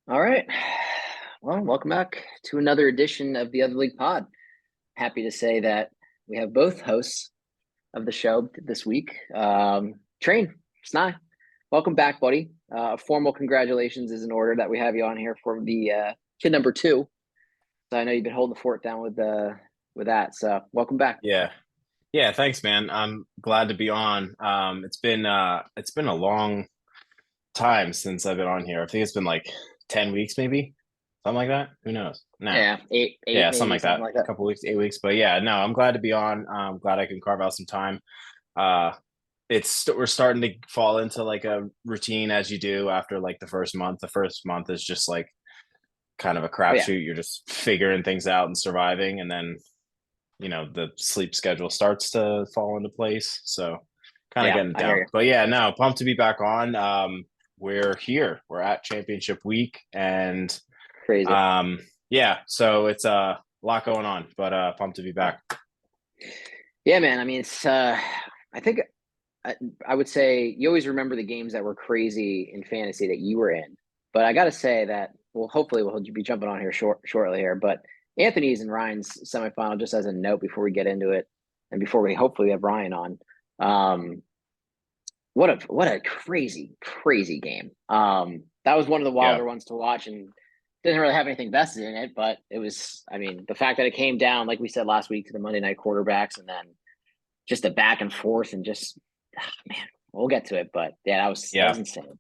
All right. Well, welcome back to another edition of the Other League Pod. Happy to say that we have both hosts of the show this week. Train, Sny, welcome back, buddy. Formal congratulations is in order that we have you on here for the kid number two. So I know you've been holding the fort down with that. So welcome back. Yeah. Yeah, thanks, man. I'm glad to be on. It's been a long time since I've been on here. I think it's been like 10 weeks maybe. Something like that. Who knows? Nah. Yeah, eight Yeah, something maybe like something that. like A that. couple weeks, 8 weeks. But yeah, no, I'm glad to be on. I'm glad I can carve out some time. Uh we're starting to fall into like a routine as you do after like the first month. The first month is just like kind of a Oh yeah, crapshoot. You're just figuring things out and surviving, and then the sleep schedule starts to fall into place. So kind of yeah, getting it I hear down. you. But yeah, no, pumped to be back on. We're here. We're at championship week, and Crazy. um yeah, so it's a lot going on, but pumped to be back. Yeah, man. I mean, I think I, I would say you always remember the games that were crazy in fantasy that you were in. But I got to say that, well, hopefully we'll be jumping on here shortly here. But Anthony's and Ryan's semifinal, just as a note before we get into it, and before we hopefully have Ryan on. Um, what a crazy game. That was one of the Yeah. wilder ones to watch, and didn't really have anything vested in it. But it was, I mean, the fact that it came down, like we said last week, to the Monday night quarterbacks, and then just a back and forth, and just man, we'll get to it. But yeah, that was Yeah. insane.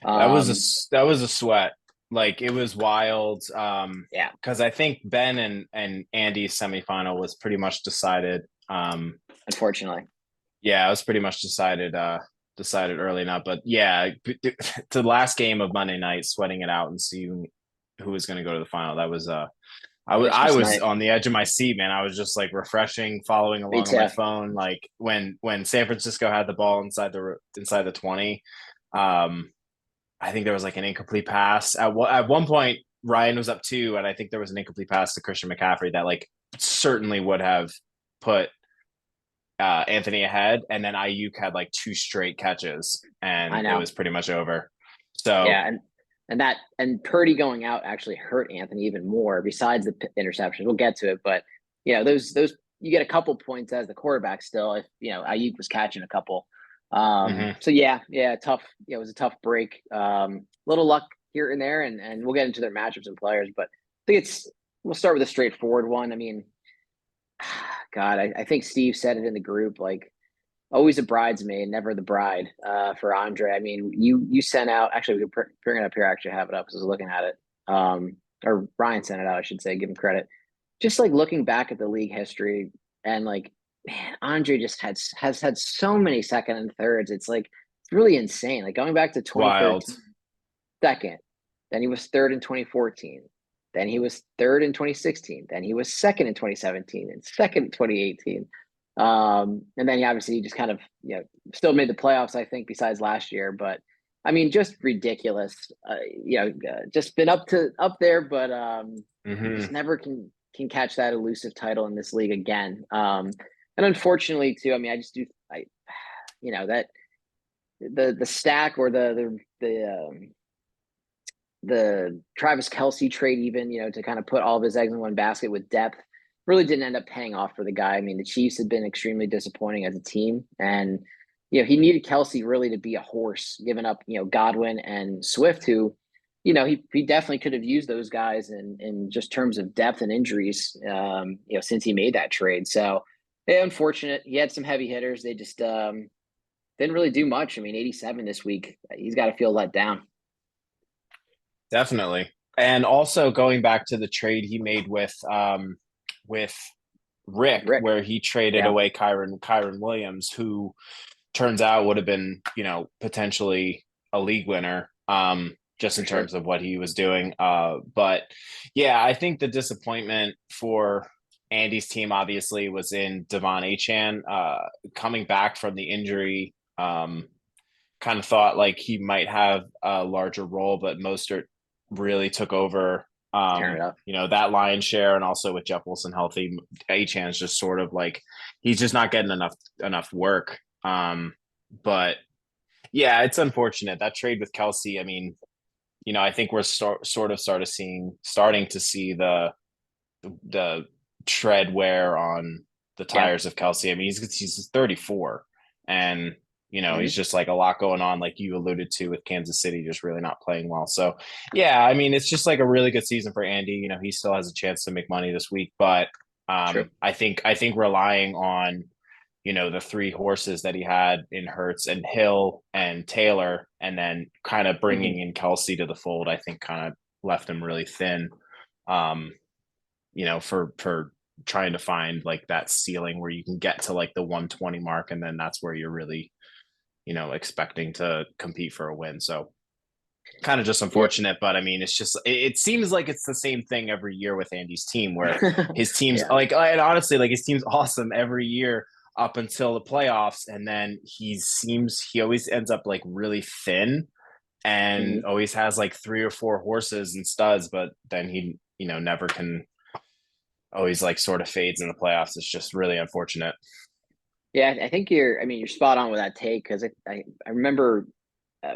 That was Um, that was a sweat. Like it was wild. yeah, Because I think Ben and Andy's semifinal was pretty much decided. unfortunately, Yeah, it was pretty much decided early enough. But yeah, the last game of Monday night, sweating it out and seeing who was going to go to the final. That was I Christmas was night. on the edge of my seat, man. I was just like refreshing, following Me along on my too. phone. Like when San Francisco had the ball inside the 20, um, I think there was like an incomplete pass at one point. Ryan was up two, and I think there was an incomplete pass to Christian McCaffrey that like certainly would have put Anthony ahead, and then Ayuk had like two straight catches, I and it know. was pretty much over. So Yeah, and Purdy going out actually hurt Anthony even more. Besides the interceptions, we'll get to it, but those you get a couple points as the quarterback still if Ayuk was catching a couple. mhm. So yeah, tough. It was a tough break. Little luck here and there, and we'll get into their matchups and players, but I think we'll start with a straightforward one. I mean, God, I think Steve said it in the group like always a bridesmaid, never the bride. For Andre, I mean, you sent out. Actually, we can bring it up here. I actually have it up because I was looking at it. Or Ryan sent it out. I should say, give him credit. Just like looking back at the league history and like, man, Andre just has had so many second and thirds. It's like it's really insane. Like going back to It's wild. 2013, second, then he was third in 2014. Then he was third in 2016. Then he was second in 2017 and second in 2018. And then he obviously just kind of, still made the playoffs, I think, besides last year. But I mean, just ridiculous. Just been up there, but just Hmm. never can catch that elusive title in this league again. And unfortunately, too, I mean, I just do, that the stack or the Travis Kelsey trade, even, to kind of put all of his eggs in one basket with depth, really didn't end up paying off for the guy. I mean, the Chiefs had been extremely disappointing as a team. And, he needed Kelsey really to be a horse, giving up, Godwin and Swift, who, he definitely could have used those guys in just terms of depth and injuries, since he made that trade. So, yeah, unfortunate. He had some heavy hitters. They just didn't really do much. I mean, 87 this week. He's got to feel let down. Definitely. And also going back to the trade he made with Rick, Rick. where he traded Yeah. away Kyron Williams, who turns out would have been, potentially a league winner, just For in sure. terms of what he was doing. But yeah, I think the disappointment for Andy's team obviously was in Devon Achan, coming back from the injury. Kind of thought like he might have a larger role, but Mostert really took over, Tearing it up. that lion's share. And also with Jeff Wilson healthy, Achan's just sort of like he's just not getting enough work. But yeah, it's unfortunate that trade with Kelsey. I mean, I think we're sort of starting to see the tread wear on the Yeah. tires of Kelsey. I mean, he's 34, and he's Mhm. just like a lot going on, like you alluded to with Kansas City, just really not playing well. So, yeah, I mean, it's just like a really good season for Andy. He still has a chance to make money this week, but True. I think relying on the three horses that he had in Hertz and Hill and Taylor, and then kind of Mhm. bringing in Kelsey to the fold, I think kind of left him really thin. Um, for trying to find like that ceiling where you can get to like the 120 mark, and then that's where you're really, expecting to compete for a win. So kind of just Yeah. unfortunate, but I mean, it's just it seems like it's the same thing every year with Andy's team, where his team's Yeah. like, and honestly, like his team's awesome every year up until the playoffs, and then he always ends up like really thin and Mhm. always has like three or four horses and studs, but then he never can, always like sort of fades in the playoffs. It's just really unfortunate. Yeah, I think I mean, you're spot on with that take because I remember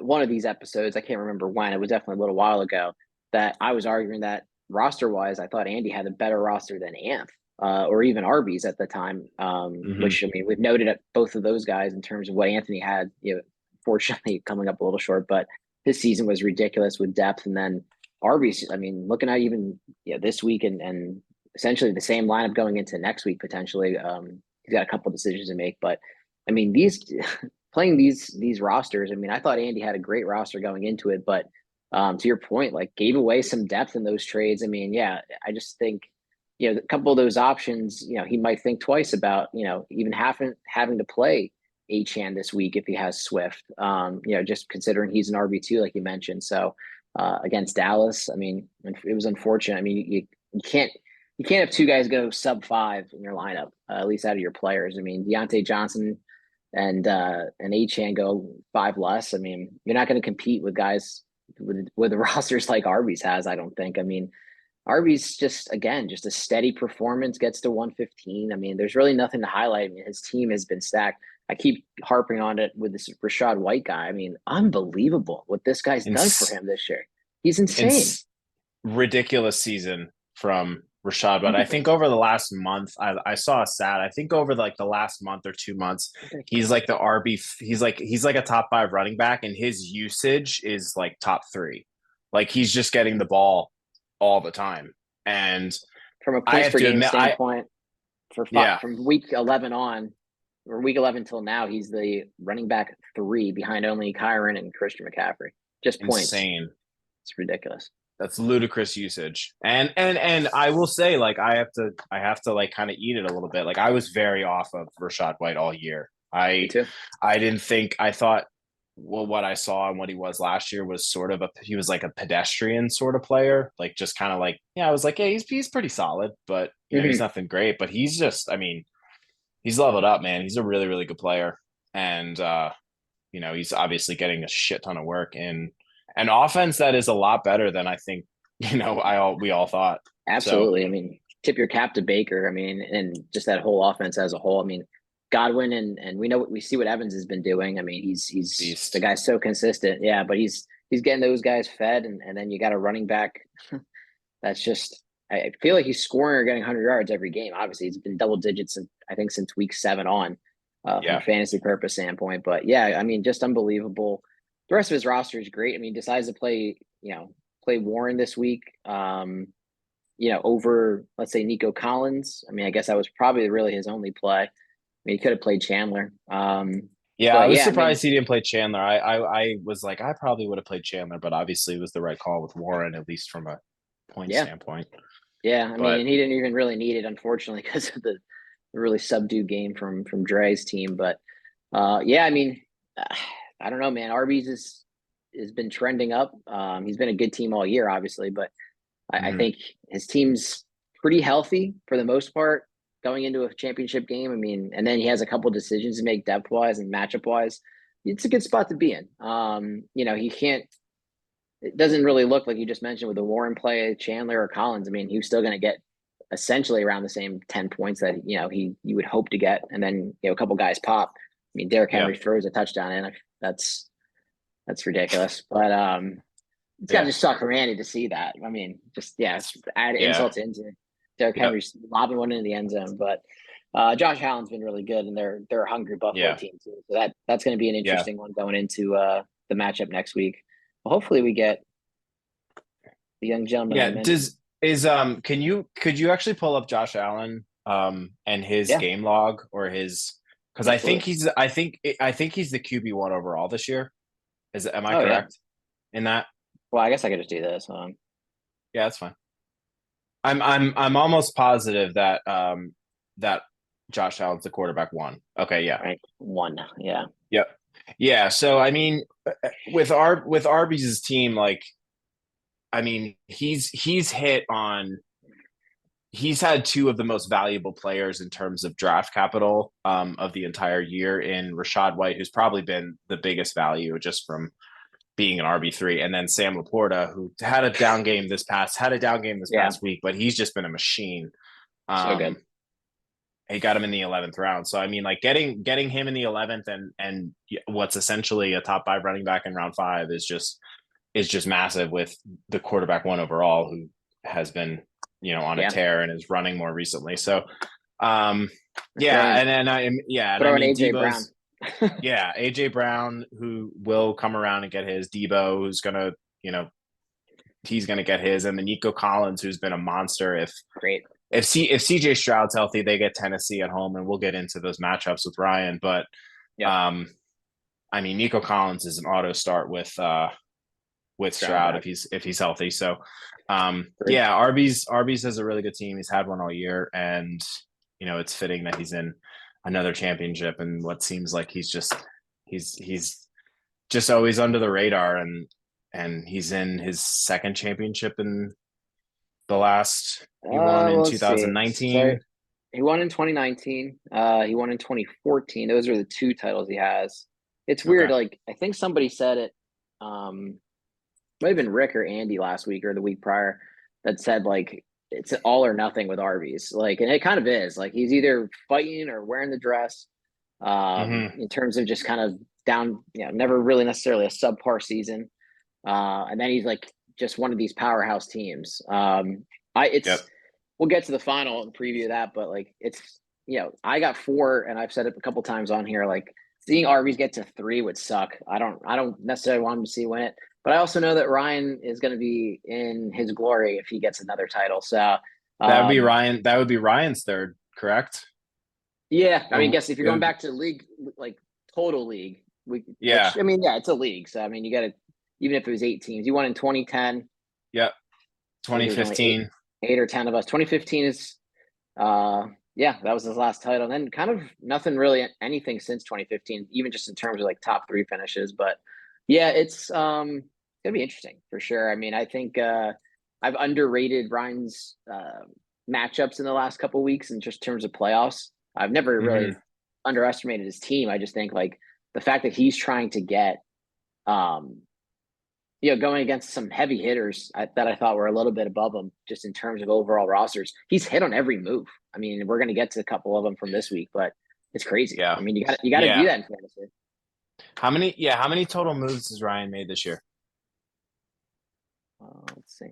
one of these episodes. I can't remember when. It was definitely a little while ago that I was arguing that roster wise, I thought Andy had a better roster than Anth or even Arby's at the time. Mm-hmm. Which I mean, we've noted at both of those guys in terms of what Anthony had. Fortunately, coming up a little short, but his season was ridiculous with depth. And then Arby's, I mean, looking at even this week and essentially the same lineup going into next week potentially. He's got a couple decisions to make, but I mean these playing these rosters. I mean, I thought Andy had a great roster going into it, but to your point, like gave away some depth in those trades. I mean, yeah, I just think a couple of those options. He might think twice about even having to play Achan this week if he has Swift. Just considering he's an RB2, like you mentioned. So against Dallas, I mean, it was unfortunate. I mean, you can't have two guys go sub 5 in your lineup, at least out of your players. I mean, Deontay Johnson and Achan go 5 less. I mean, you're not going to compete with guys with the rosters like Arby's has. I don't think. I mean, Arby's just a steady performance, gets to 115. I mean, there's really nothing to highlight. I mean, his team has been stacked. I keep harping on it with this Rashad White guy. I mean, unbelievable what this guy's In, done for him this year. He's in insane. ridiculous season from Rashad. But I think Ridiculous. over the last month, I saw a stat. I think over like the last month or 2 months, he's Ridiculous. like the RB. He's like a top 5 running back, and his usage is like top 3. Like he's just getting the ball all the time. And From a I points have per to game admit, standpoint, yeah, from week 11 on, or week 11 till now, he's the running back 3 behind only Kyron and Christian McCaffrey. Just points. insane. It's ridiculous. That's ludicrous usage. And I will say, like, I have to like kind of eat it a little bit. Like I was very off of Rashad White all year. Me I too. I didn't think I thought, well, what I saw and what he was last year was sort of he was like a pedestrian sort of player. Like just kind of like, yeah, I was like, yeah, he's pretty solid, but he's Hmm. nothing great. But he's just, I mean, he's leveled up, man. He's a really, really good player. And he's obviously getting a shit ton of work in an offense that is a lot better than I think, we all thought. So Absolutely. I mean, tip your cap to Baker. I mean, and just that whole offense as a whole. I mean, Godwin and we see what Evans has been doing. I mean, he's the beast. guy's so consistent. Yeah, but he's getting those guys fed, and then you got a running back that's just. I feel like he's scoring or getting 100 yards every game. Obviously, it's been double digits, I think, since week 7 on, from a Yeah. fantasy purpose standpoint. But yeah, I mean, just unbelievable. The rest of his roster is great. I mean, decides to play Warren this week. Over let's say Nico Collins. I mean, I guess that was probably really his only play. I mean, he could have played Chandler. Yeah, I But was yeah, I mean, surprised he didn't play Chandler. I was like, I probably would have played Chandler, but obviously it was the right call with Warren, at least from a point yeah, standpoint. yeah. I mean, But and he didn't even really need it, unfortunately, because of the really subdued game from Dre's team. But yeah, I mean, uh, I don't know, man. Arby's has been trending up. He's been a good team all year, obviously, but I mhm. think his team's pretty healthy for the most part going into a championship game. I mean, and then he has a couple decisions to make depth wise and matchup wise. It's a good spot to be in. He can't. It doesn't really look like you just mentioned with the Warren play, Chandler or Collins. I mean, he was still going to get essentially around the same 10 points that he you would hope to get, and then a couple guys pop. I mean, Derrick Yeah. Henry throws a touchdown in. That's ridiculous. But it's got to Yeah. just suck for Randy to see that. I mean, just yeah, it's add Yeah. insult to injury. Derrick Yep. Henry's lobbing one into the end zone, but Josh Allen's been really good, and they're a hungry Buffalo Yeah. team too. So that's going to be an Yeah. interesting one going into the matchup next week. Well, hopefully, we get the young gentleman I Yeah. mentioned. Could you actually pull up Josh Allen and his Yeah, game log or his because absolutely. I think he's the QB1 overall this year. Am I Oh yeah. correct in that? Well, I guess I could just do this. Yeah, that's fine. I'm almost positive that that Josh Allen's the quarterback one. Okay, yeah. Right, one. Yeah, Yep. Yeah, so I mean with Arby's team, like I mean, he's had two of the most valuable players in terms of draft capital of the entire year in Rashad White, who's probably been the biggest value just from being an RB3, and then Sam Laporta, who had a down game this yeah, past week, but he's just been a machine. so Um, good. he got him in the 11th round. So I mean, like getting him in the 11th and what's essentially a top 5 running back in round 5 is just massive with the quarterback one overall who has been on a Yeah, tear and is running more recently. So um yeah, brilliant. and I Throw in mean AJ Brown. AJ Brown who will come around and get his Debo who's gonna he's gonna get his and then Nico Collins who's been a monster Great. if CJ Stroud's healthy, they get Tennessee at home, and we'll get into those matchups with Ryan. But Yep. um, I mean, Nico Collins is an auto start with Stroud Stroud back. if he's healthy. So Great. yeah, Arby's has a really good team. He's had one all year, and it's fitting that he's in another championship and what seems like he's just always under the radar and he's in his second championship in the last he won in Well, let's see. So 2019. he won in 2019. He won in 2014. Those are the two titles he has. It's weird. Okay. Like I think somebody said it. Might have been Rick or Andy last week or the week prior that said like it's all or nothing with Arby's. Like, and it kind of is. Like he's either fighting or wearing the dress. Mm-hmm. In terms of just kind of down, never really necessarily a subpar season. And then he's like just one of these powerhouse teams. Yep. We'll get to the final and preview that, but like it's I got 4, and I've said it a couple times on here. Like seeing Arby's get to 3 would suck. I don't necessarily want him to see win it, but I also know that Ryan is going to be in his glory if he gets another title. So That would be um, Ryan. That would be Ryan's third, correct? yeah, I mean, I Or guess if you're going back to league, like total league, yeah. which I mean, yeah, it's a league. So I mean, you got to even if it was 8 teams, you won in 2010. Yep. I think there was only 2015. 8 or 10 of us. 2015 is yeah, that was his last title. And then kind of nothing really anything since 2015, even just in terms of like top 3 finishes. But yeah, it's gonna be interesting for sure. I mean, I think I've underrated Ryan's matchups in the last couple of weeks in just terms of playoffs. I've never Mm-hmm. really underestimated his team. I just think like the fact that he's trying to get um going against some heavy hitters that I thought were a little bit above him just in terms of overall rosters. He's hit on every move. I mean, we're going to get to a couple of them from this week, but it's crazy. Yeah. I mean, you got to do Yeah. that in fantasy. How many total moves has Ryan made this year? Let's see.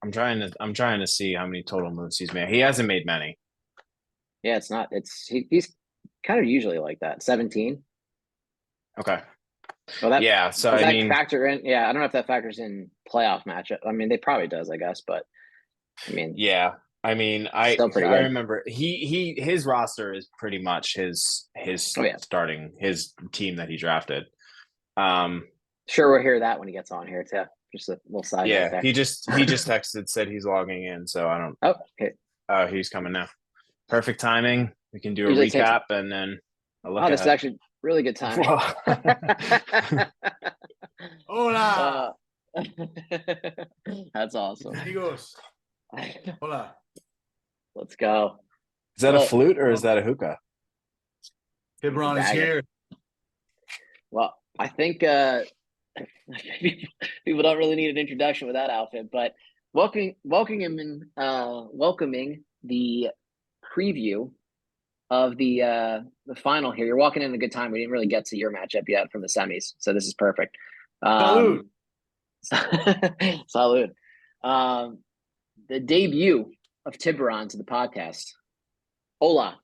I'm trying to see how many total moves he's made. He hasn't made many. Yeah, it's not. He's kind of usually like that. 17. Okay. Well, that Yeah. So does I that mean, factor in? Yeah, I don't know if that factors in playoff matchup. I mean, they probably does, I guess, but I mean, yeah. I mean, still pretty I good. remember his roster is pretty much his Oh yeah, starting his team that he drafted. Um, sure. We'll hear that when he gets on here too. Just a little side note yeah, there. he just texted said he's logging in, so I don't. Oh, okay. Oh, he's coming now. Perfect timing. We can do a Usually takes. recap and then a look Oh, this is ahead. actually really good timing. Whoa. uh, Hola, that's awesome. amigos. Hola. Let's go. Is that a Well, flute or is that a hookah? Tiburon is bag it. here. Well, I think people don't really need an introduction with that outfit, but welcoming the preview of the final here. You're walking in a good time. We didn't really get to your matchup yet from the semis, so this is perfect. Salud. Salud. The debut of Tiburon to the podcast. Hola.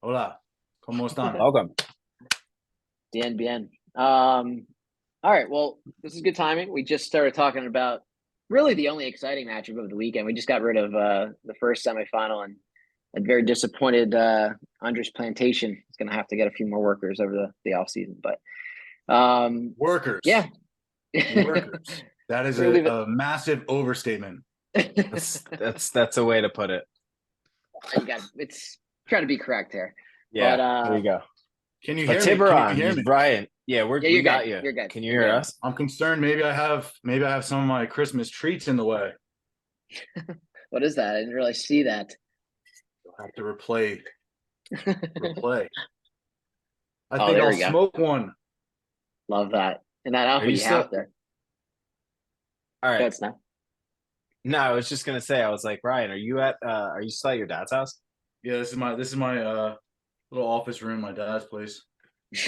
Hola. ¿Cómo están? Welcome. Bien, bien. All right. Well, this is good timing. We just started talking about really the only exciting matchup of the weekend. We just got rid of the first semifinal and very disappointed Andres Plantation is going to have to get a few more workers over the offseason. But Workers. yeah. Workers. That is We'll leave it. a massive overstatement. That's a way to put it. It's trying to be correct here. Yeah, But, there you go. Can you But hear me? Can Tiburon, you hear me? Brian. Yeah, Yeah, we got good. you. You're good. Can you You're hear good. us? I'm concerned. Maybe I have some of my Christmas treats in the way. What is that? I didn't really see that. You'll have to replay. Replay. I Oh, think there I'll we go. smoke one. Love that. And that outfit you you still- have there. All right. Go ahead, Snap. No, I was just gonna say, I was like, Ryan, are you still at your dad's house? Yeah, this is my little office room, my dad's place.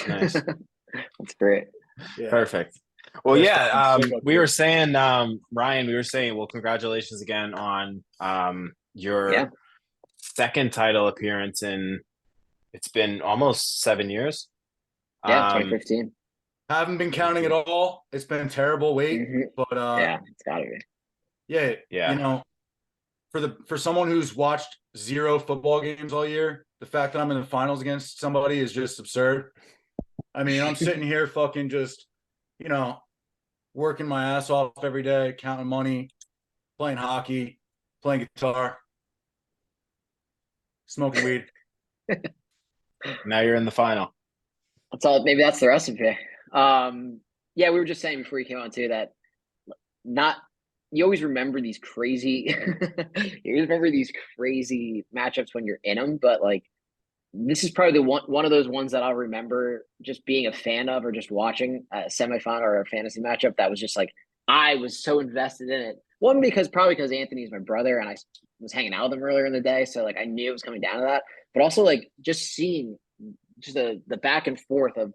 Nice. That's great. Yeah. Perfect. Well, Best yeah, time to we were saying, Ryan, well, congratulations again on your second title appearance it's been almost 7 years. Yeah, 2015. Haven't been counting at all. It's been a terrible wait, Mhm. but Yeah, it's gotta be. yeah, Yeah. you know, for someone who's watched 0 football games all year, the fact that I'm in the finals against somebody is just absurd. I mean, I'm sitting here fucking just, working my ass off every day, counting money, playing hockey, playing guitar, smoking weed. Now you're in the final. That's all. Maybe that's the recipe. Yeah, we were just saying before you came on too that you always remember these crazy matchups when you're in them, but like this is probably the one of those ones that I'll remember just being a fan of or just watching a semifinal or a fantasy matchup that was just like I was so invested in it. One probably because Anthony's my brother and I was hanging out with him earlier in the day, so like I knew it was coming down to that. But also like just seeing just the back and forth of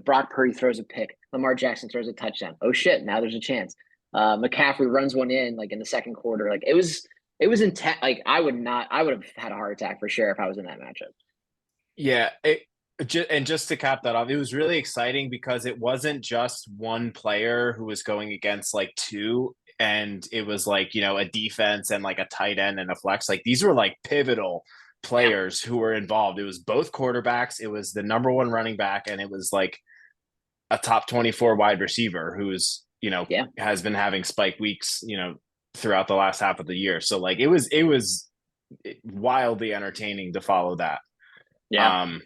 Brock Purdy throws a pick, Lamar Jackson throws a touchdown. Oh shit! Now there's a chance. McCaffrey runs one in like in the second quarter. Like it was intense. Like I would have had a heart attack for sure if I was in that matchup. Yeah, and just to cap that off, it was really exciting because it wasn't just one player who was going against like two, and it was like a defense and like a tight end and a flex. Like these were like pivotal players who were involved. It was both quarterbacks, it was the number one running back, and it was like a top 24 wide receiver who's has been having spike weeks throughout the last half of the year. So like it was wildly entertaining to follow that. Yeah.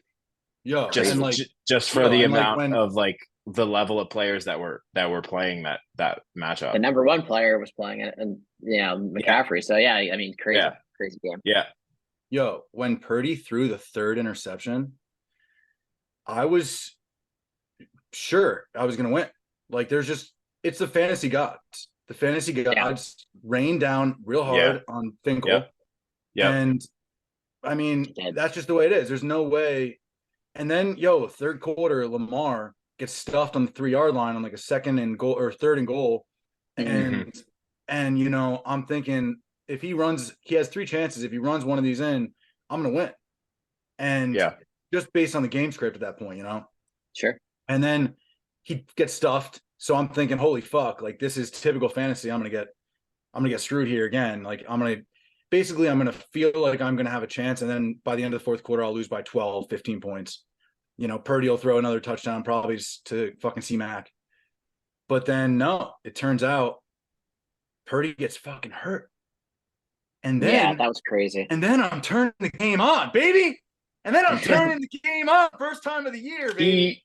Just for the amount of like the level of players that were playing that matchup. The number one player was playing it, and McCaffrey. So yeah, I mean, crazy game. Yeah. Yo, when Purdy threw the third interception, I was sure I was gonna win. Like it's the fantasy gods. The fantasy gods rain down real hard on Finkel. Yeah. And I mean, that's just the way it is. There's no way. And then, third quarter, Lamar gets stuffed on the 3-yard line on like a second and goal or third and goal. And I'm thinking if he has 3 chances. If he runs one of these in, I'm gonna win. And just based on the game script at that point, Sure. And then he gets stuffed. So I'm thinking, holy fuck, like this is typical fantasy. I'm gonna get screwed here again. Like I'm gonna feel like I'm gonna have a chance, and then by the end of the fourth quarter, I'll lose by 12, 15 points. Purdy will throw another touchdown, probably to fucking C-Mac. But then no, it turns out Purdy gets fucking hurt. And then that was crazy. And then I'm turning the game on, baby. And then I'm turning the game on, first time of the year, baby.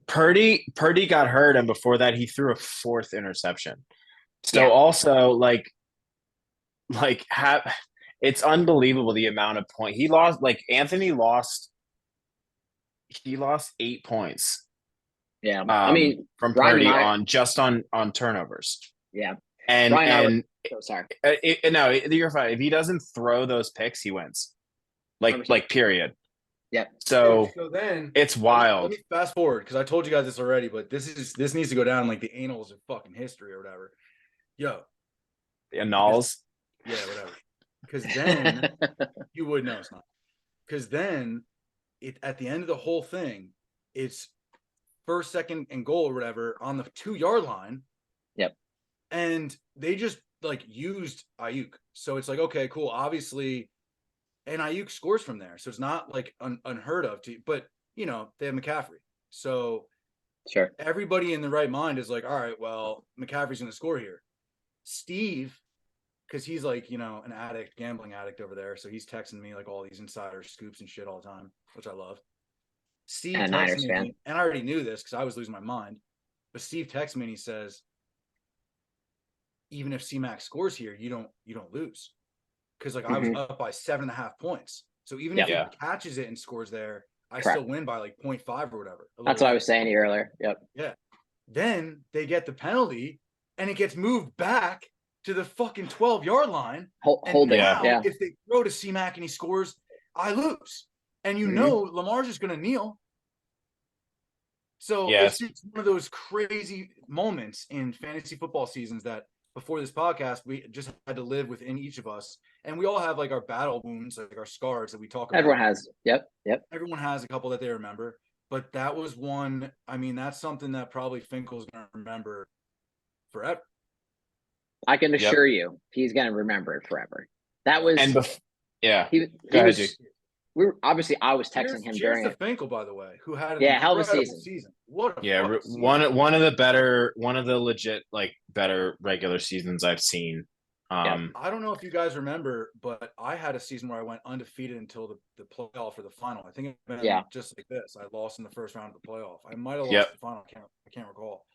Purdy got hurt, and before that, he threw a 4th interception. So also it's unbelievable the amount of points he lost. Like Anthony lost 8 points. Yeah, I mean from Purdy on turnovers. Yeah, and sorry. No, you're fine. If he doesn't throw those picks, he wins. Like period. Yep. So So then it's let wild. me fast forward because I told you guys this already, but this needs to go down like the annals of fucking history or whatever. Yo, The annals. yeah, whatever. Because then you would know it's not. Because then at the end of the whole thing, it's first, second, and goal or whatever on the 2-yard line. Yep. And they just like used Ayuk. So it's like, okay, cool. Obviously, and Ayuk scores from there. So it's not like unheard of but you know, they have McCaffrey. So Sure. everybody in the right mind is like, all right, well, McCaffrey's going to score here. Steve, because he's like, you know, an addict, gambling addict over there. So he's texting me like all these insider scoops and shit all the time, which I love. Steve And a texts Niners me, fan. and I already knew this because I was losing my mind. But Steve texts me and he says, even if C-Mac scores here, you don't lose. Because like I was up by 7.5 points. So even if he catches it and scores there, I still win by like 0.5 or whatever. That's what I was saying to you earlier. Yep. Yeah. Then they get the penalty and it gets moved back to the fucking 12-yard line. Hold it. Now, Yeah. if they throw to C-Mac and he scores, I lose. And you know Lamar's just going to kneel. So it's just one of those crazy moments in fantasy football seasons that before this podcast, we just had to live within each of us. And we all have like our battle wounds, like our scars that we talk about. Everyone has. Yep. Everyone has a couple that they remember. But that was one. I mean, that's something that probably Finkel's going to remember forever. I can assure you, he's going to remember it forever. That was. And He Go ahead, was. We were obviously. I was texting him during it. Finkel, by the way, who had hell of a season. What? One of the legit like better regular seasons I've seen. I don't know if you guys remember, but I had a season where I went undefeated until the playoff or the final. I think it been just like this. I lost in the first round of the playoff. I might have lost the final. I can't recall.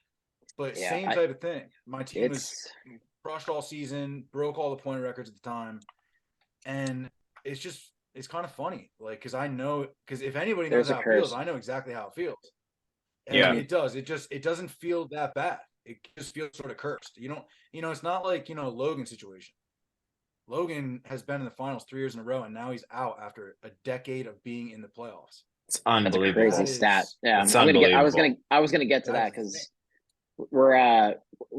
But same type of thing. My team was crushed all season, broke all the point records at the time, and it's kind of funny, like because if anybody knows how it feels, I know exactly how it feels. And it does. It doesn't feel that bad. It just feels sort of cursed. It's not like, Logan's situation. Logan has been in the finals 3 years in a row, and now he's out after a decade of being in the playoffs. It's unbelievable. That's a crazy stat. Yeah, it's unbelievable. I was gonna get to that because we're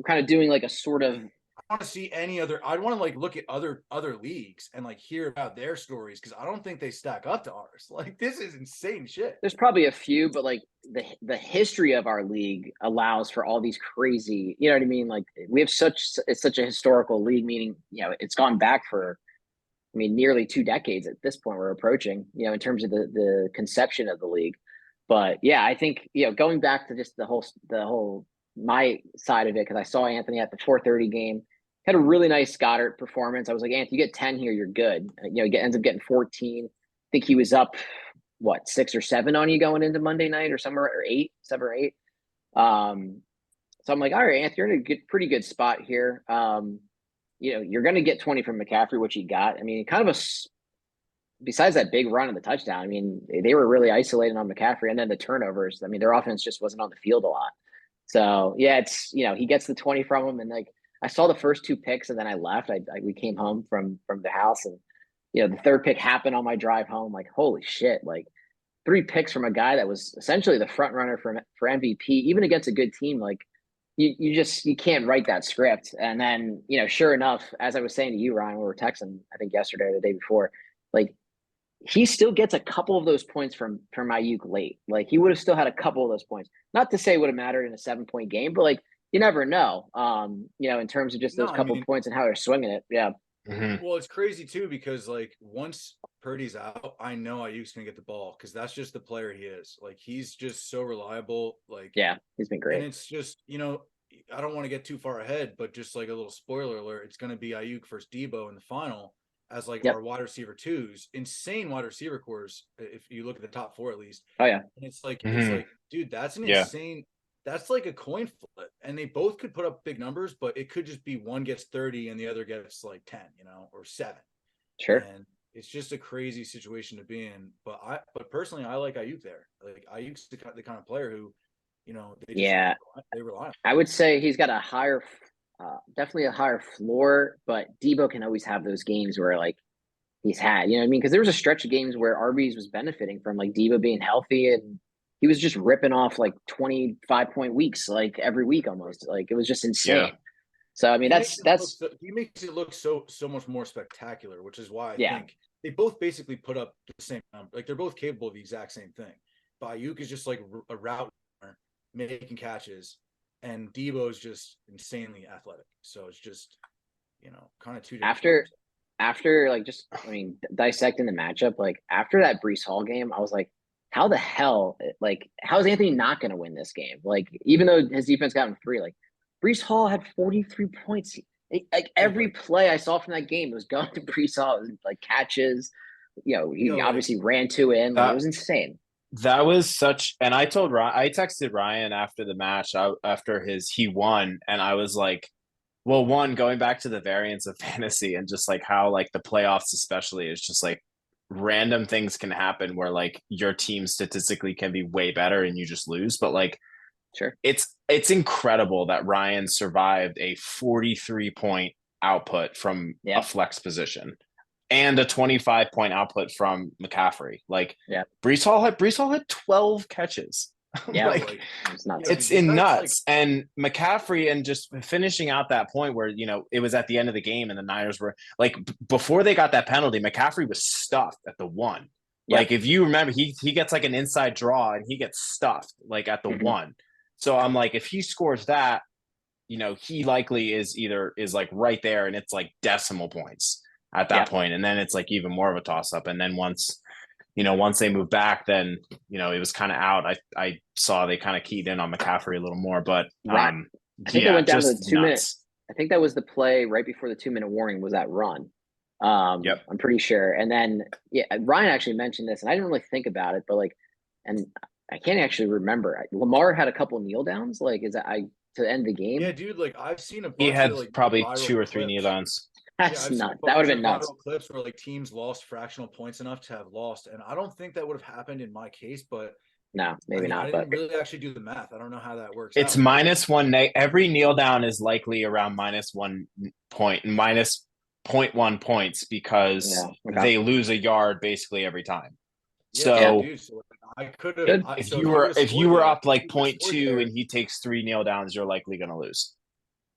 kind of doing like a sort of. I want to see any other. I'd want to like look at other leagues and like hear about their stories because I don't think they stack up to ours. Like this is insane shit. There's probably a few, but like the history of our league allows for all these crazy. You know what I mean? Like we have it's such a historical league, meaning it's gone back for, nearly 2 decades at this point. We're approaching, in terms of the conception of the league. But yeah, I think going back to just the whole my side of it, because I saw Anthony at the 4:30 game. Had a really nice Goddard performance. I was like, Anthony, you get 10 here, you're good. He ends up getting 14. I think he was up, 6 or 7 on you going into Monday night or somewhere, or 8, 7 or 8. So I'm like, all right, Anthony, you're in a pretty good spot here. You're going to get 20 from McCaffrey, which he got. Kind of besides that big run and the touchdown, they were really isolated on McCaffrey, and then the turnovers. Their offense just wasn't on the field a lot. So yeah, it's he gets the 20 from him, and like I saw the first 2 picks, and then I left. We came home from the house, and the third pick happened on my drive home. Like holy shit! Like 3 picks from a guy that was essentially the front runner for MVP, even against a good team. Like you can't write that script. And then sure enough, as I was saying to you, Ryan, we were texting I think yesterday or the day before, like he still gets a couple of those points from Ayuk late. Like he would have still had a couple of those points. Not to say it would have mattered in a 7-point game, but like you never know. In terms of just those couple of points and how they're swinging it. Yeah. Mm-hmm. Well, it's crazy too because like once Purdy's out, I know Ayuk's gonna get the ball because that's just the player he is. Like he's just so reliable. Like he's been great. And it's just I don't want to get too far ahead, but just like a little spoiler alert, it's gonna be Ayuk versus Debo in the final as like our wide receiver 2s. Insane wide receiver cores if you look at the top 4 at least. Oh yeah. And it's like dude, that's an insane. That's like a coin flip, and they both could put up big numbers, but it could just be one gets 30 and the other gets like 10, or 7. Sure. And it's just a crazy situation to be in. But personally, I like Ayuk there. Like Ayuk's the kind of player who, they rely on. I would say he's got a definitely a higher floor, but Debo can always have those games where like he's had. You know what I mean? Because there was a stretch of games where Arby's was benefiting from like Debo being healthy, and he was just ripping off like 25-point weeks like every week almost. Like it was just Yeah. insane. So I mean, He makes it look so much more spectacular, which is why I yeah. think they both basically put up the same number. Like they're both capable of the exact same thing. Ayuk is just like a route runner, making catches, and Debo is just insanely athletic. So it's just, kind of two different After like just I mean dissecting the matchup, like after that Brees Hall game, I was like, how the hell, like how is Anthony not going to win this game? Like even though his defense got him 3, like Brees Hall had 43 points. Like every play I saw from that game was going to Brees Hall. It was like catches, he obviously ran 2 in. Like it was insane. That was such, and I told Ryan, I texted Ryan after the match, after he won, and I was like, well, one, going back to the variance of fantasy and just like how like the playoffs especially is just like random things can happen where like your team statistically can be way better and you just lose. But like Sure. It's incredible that Ryan survived a 43-point output from a flex position and a 25-point output from McCaffrey. Like Brees Hall had 12 catches. Yeah, like it's nuts. It's in nuts. Like, and McCaffrey, and just finishing out that point where, it was at the end of the game and the Niners were like, before they got that penalty, McCaffrey was stuffed at the 1. Like if you remember, he gets like an inside draw and he gets stuffed like at the 1. So I'm like, if he scores that, he likely is like right there, and it's like decimal points at that point. And then it's like even more of a toss up. And then once they move back, then, it was kind of out. I saw they kind of keyed in on McCaffrey a little more, but I think it went down to the 2 minutes. I think that was the play right before the 2-minute warning was that run. I'm pretty sure. And then, Ryan actually mentioned this, and I didn't really think about it, but like, and I can't actually remember. Lamar had a couple kneel downs. Like, to end the game? Yeah, dude. Like, I've seen a bunch he had of, like, probably 2 or 3 kneel downs. That's nuts. That would have been nuts. Clips where like teams lost fractional points enough to have lost, and I don't think that would have happened in my case. But no, maybe not. I didn't really actually do the math. I don't know how that works. It's -1. Every kneel down is likely around -1 point, -0.1 points, because they lose a yard basically every time. So I could have. If you were up like 0.2 and he takes 3 kneel downs, you're likely going to lose.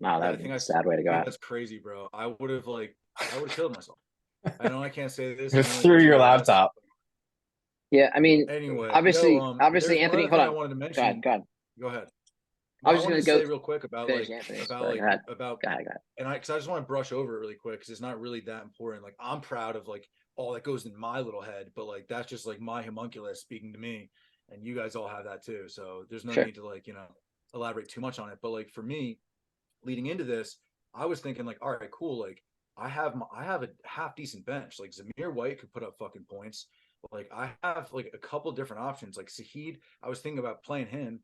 Wow, that would be a sad way to go out. That's crazy, bro. I would have killed myself. I know I can't say this. Through your laptop. Yeah, I mean, anyway, obviously, Anthony. Hold on. I wanted to mention. Go ahead. Go ahead. I was just going to go say real quick about like Anthony, about go like ahead. about go ahead. And because I just want to brush over it really quick because it's not really that important. Like I'm proud of like all that goes in my little head, but like that's just like my homunculus speaking to me, and you guys all have that too. So there's no need to like elaborate too much on it. But like for me, leading into this, I was thinking like, all right, cool. Like I have a half decent bench. Like Zamir White could put up fucking points. But like I have like a couple different options. Like Saheed, I was thinking about playing him,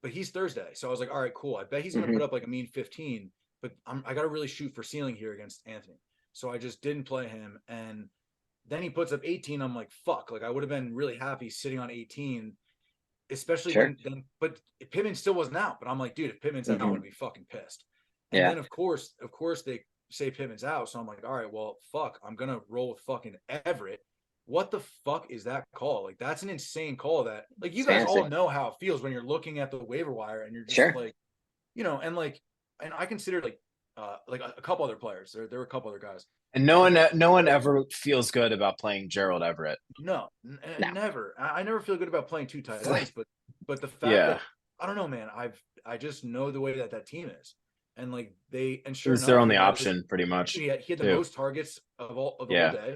but he's Thursday, so I was like, all right, cool. I bet he's gonna put up like a mean 15. But I got to really shoot for ceiling here against Anthony. So I just didn't play him, and then he puts up 18. I'm like, fuck. Like I would have been really happy sitting on 18, especially when. But Pittman still wasn't out. But I'm like, dude, if Pittman's out, I'm gonna be fucking pissed. And then of course they say Pittman's out, so I'm like, all right, well, fuck, I'm gonna roll with fucking Everett. What the fuck is that call? Like that's an insane call. That like you guys all know how it feels when you're looking at the waiver wire and you're just like, and I considered like a couple other players. There were a couple other guys. And no one ever feels good about playing Gerald Everett. No, never. I never feel good about playing 2 tight ends, but the fact that I don't know, man. I just know the way that team is, and like it's their only option, pretty much. He had the most targets of the whole day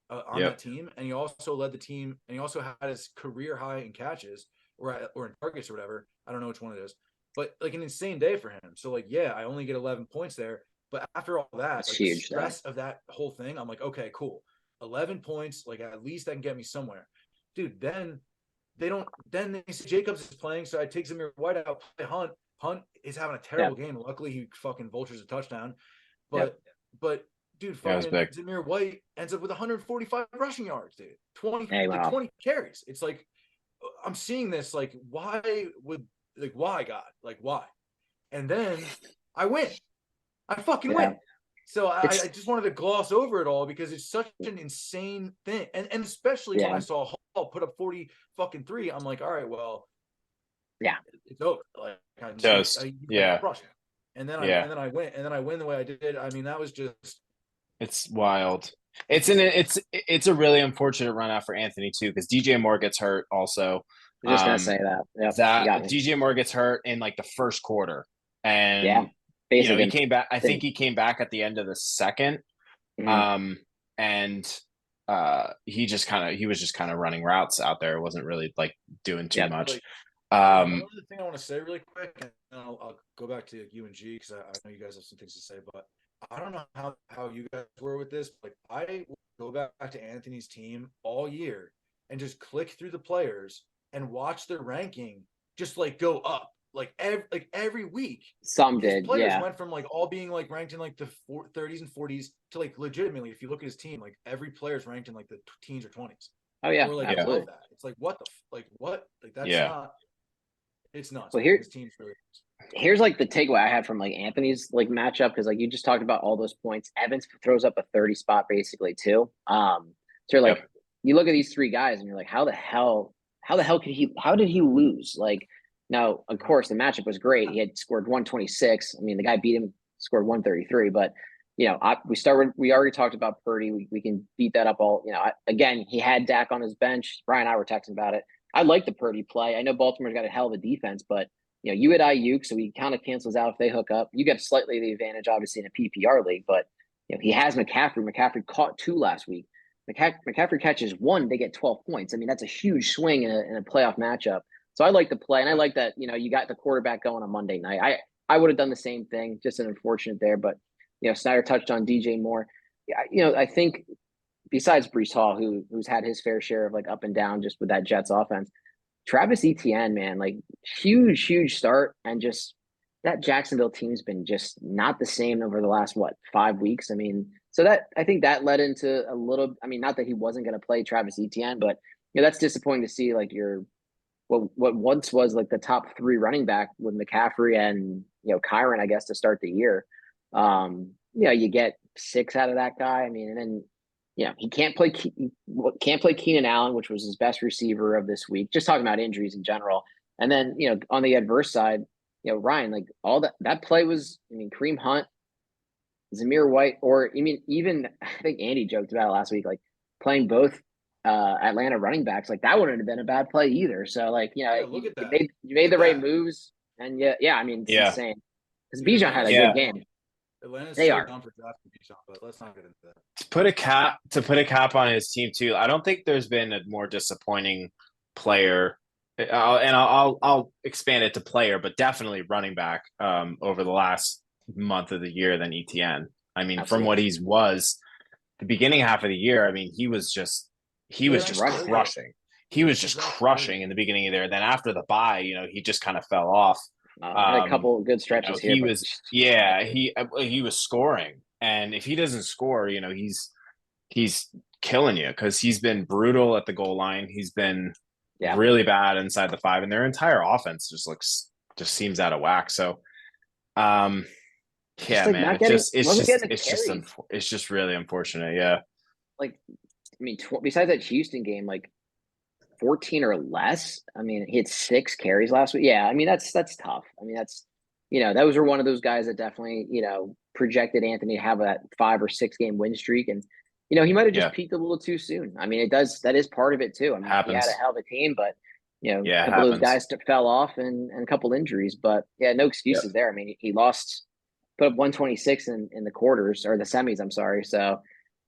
on that team, and he also led the team, and he also had his career high in catches or in targets or whatever. I don't know which one it is. But like an insane day for him. So like, I only get 11 points there. But after all that, like huge, the stress of that whole thing, I'm like, okay, cool. 11 points, like at least that can get me somewhere. Dude, then they say Jacobs is playing, so I take Zamir White out, play Hunt. Hunt is having a terrible game. Luckily, he fucking vultures a touchdown. But dude, fucking Zamir White ends up with 145 rushing yards, dude. 20 carries. It's like I'm seeing this, like, why, God? Like, why? And then I win. I fucking win. So I It's just wanted to gloss over it all because it's such an insane thing. And especially when yeah, I saw Hall put up 40 fucking 3, I'm like, all right, well, yeah. it's over. Like Toast. he's gonna Yeah. crush it. And then Yeah. I win the way I did. I mean, that was just It's wild. It's a really unfortunate run out for Anthony too, because DJ Moore gets hurt also. I was just gonna say that. Yep, you got That me. DJ Moore gets hurt in like the first quarter. Yeah, And he basically. came back. I think he came back at the end of the second. Mhm. And he was just kind of running routes out there. It wasn't really like doing too Yep. much. like one Um, other thing I want to say really quick, and then I'll go back to you and G because I know you guys have some things to say, but I don't know how you guys were with this. Like I will go back to Anthony's team all year and just click through the players and watch their ranking just like go up like every week. Some His did, players yeah. went from like all being like ranked in like the 30s and 40s to like legitimately, if you look at his team, like every player's ranked in like the teens or 20s Oh yeah, or like absolutely. above that. It's like what the like what like that's yeah. not. It's nuts, Well, man. here His team's really. here's like the takeaway I had from like Anthony's like matchup because like you just talked about all those points. Evans throws up a 30 spot basically too. So you're like Yep. you look at these three guys and you're like, how did he lose? Like now, of course, the matchup was great. He had scored 126. I mean, the guy beat him, scored 133, but we already talked about Purdy. We can beat that up all. Again, he had Dak on his bench. Brian and I were texting about it. I like the Purdy play. I know Baltimore's got a hell of a defense, but you had Ayuk, so he kind of cancels out if they hook up. You get slightly the advantage, obviously, in a PPR league, but he has McCaffrey. McCaffrey caught 2 last week. McCaffrey catches 1, they get 12 points. I mean, that's a huge swing in a playoff matchup. So I like the play, and I like that. You got the quarterback going on Monday night. I would have done the same thing. Just an unfortunate there, but Snyder touched on DJ Moore. Yeah, I think besides Brees Hall, who's had his fair share of like up and down just with that Jets offense. Travis Etienne, man, like huge start, and just that Jacksonville team's been just not the same over the last 5 weeks. I mean, so that I think that led into a little. I mean, not that he wasn't going to play Travis Etienne, but that's disappointing to see. Like your what once was like the top 3 running back with McCaffrey and Kyron, I guess, to start the year. You get 6 out of that guy. I mean, and then he can't play Keenan Allen, which was his best receiver of this week. Just talking about injuries in general. And then on the adverse side, Ryan, like all that play was. I mean, Kareem Hunt, Zamir White, or I mean, even I think Andy joked about it last week, like playing both Atlanta running backs, like that wouldn't have been a bad play either. So like Yeah, you, look at you that. made you Look made at the right that. moves, and yeah, I mean it's Yeah. insane because Dude, Bijan had a Yeah. good game. Atlanta's They so are. down for drafting Bijan, but let's not get into that. To put a cap on his team too. I don't think there's been a more disappointing player. I'll expand it to player, but definitely running back over the last month of the year than ETN. I mean, from what Absolutely. he was the beginning half of the year, I mean, he was just Exploded. crushing. He was just He's crushing in the beginning of there. Then after the bye, he just kind of fell off. Had a couple of good stretches here, He but was he was scoring, and if he doesn't score, he's killing you because he's been brutal at the goal line. He's been yeah, really bad inside the 5, and their entire offense just seems out of whack. So, just yeah, like man, not getting wasn't getting the it's just carries. it's just really unfortunate. Yeah, Like I mean, besides that Houston game, like 14 or less. I mean, he had 6 carries last week. Yeah, I mean that's tough. I mean that's those were one of those guys that definitely projected Anthony to have that 5 or 6 game win streak, and he might have just yeah, peaked a little too soon. I mean, that is part of it too. I mean, he had a happens. hell of a team, but a Yeah, it couple of those happens. guys fell off and a couple injuries. But yeah, no Yep. excuses there. I mean, he lost, put up 126 in the quarters or the semis. I'm sorry. So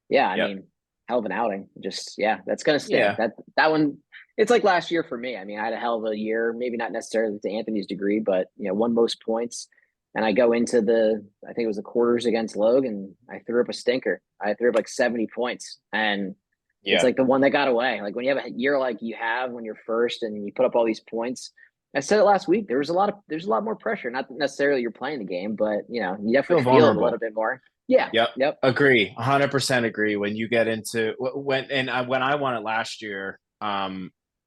yeah, I Yep. mean, hell of an outing. Just yeah, that's gonna sting. Yeah. That one. It's like last year for me. I mean, I had a hell of a year. Maybe not necessarily to Anthony's degree, but won most points. And I go into I think it was the quarters against Logan. I threw up a stinker. I threw up like 70 points, and it's Yeah. like the one that got away. Like when you have a year like you have when you're first and you put up all these points. I said it last week. There's a lot more pressure. Not necessarily you're playing the game, but you Feel definitely feel it a little vulnerable. bit more. Yeah. Yep. Yep. Agree. 100% agree. When you get into when I won it last year,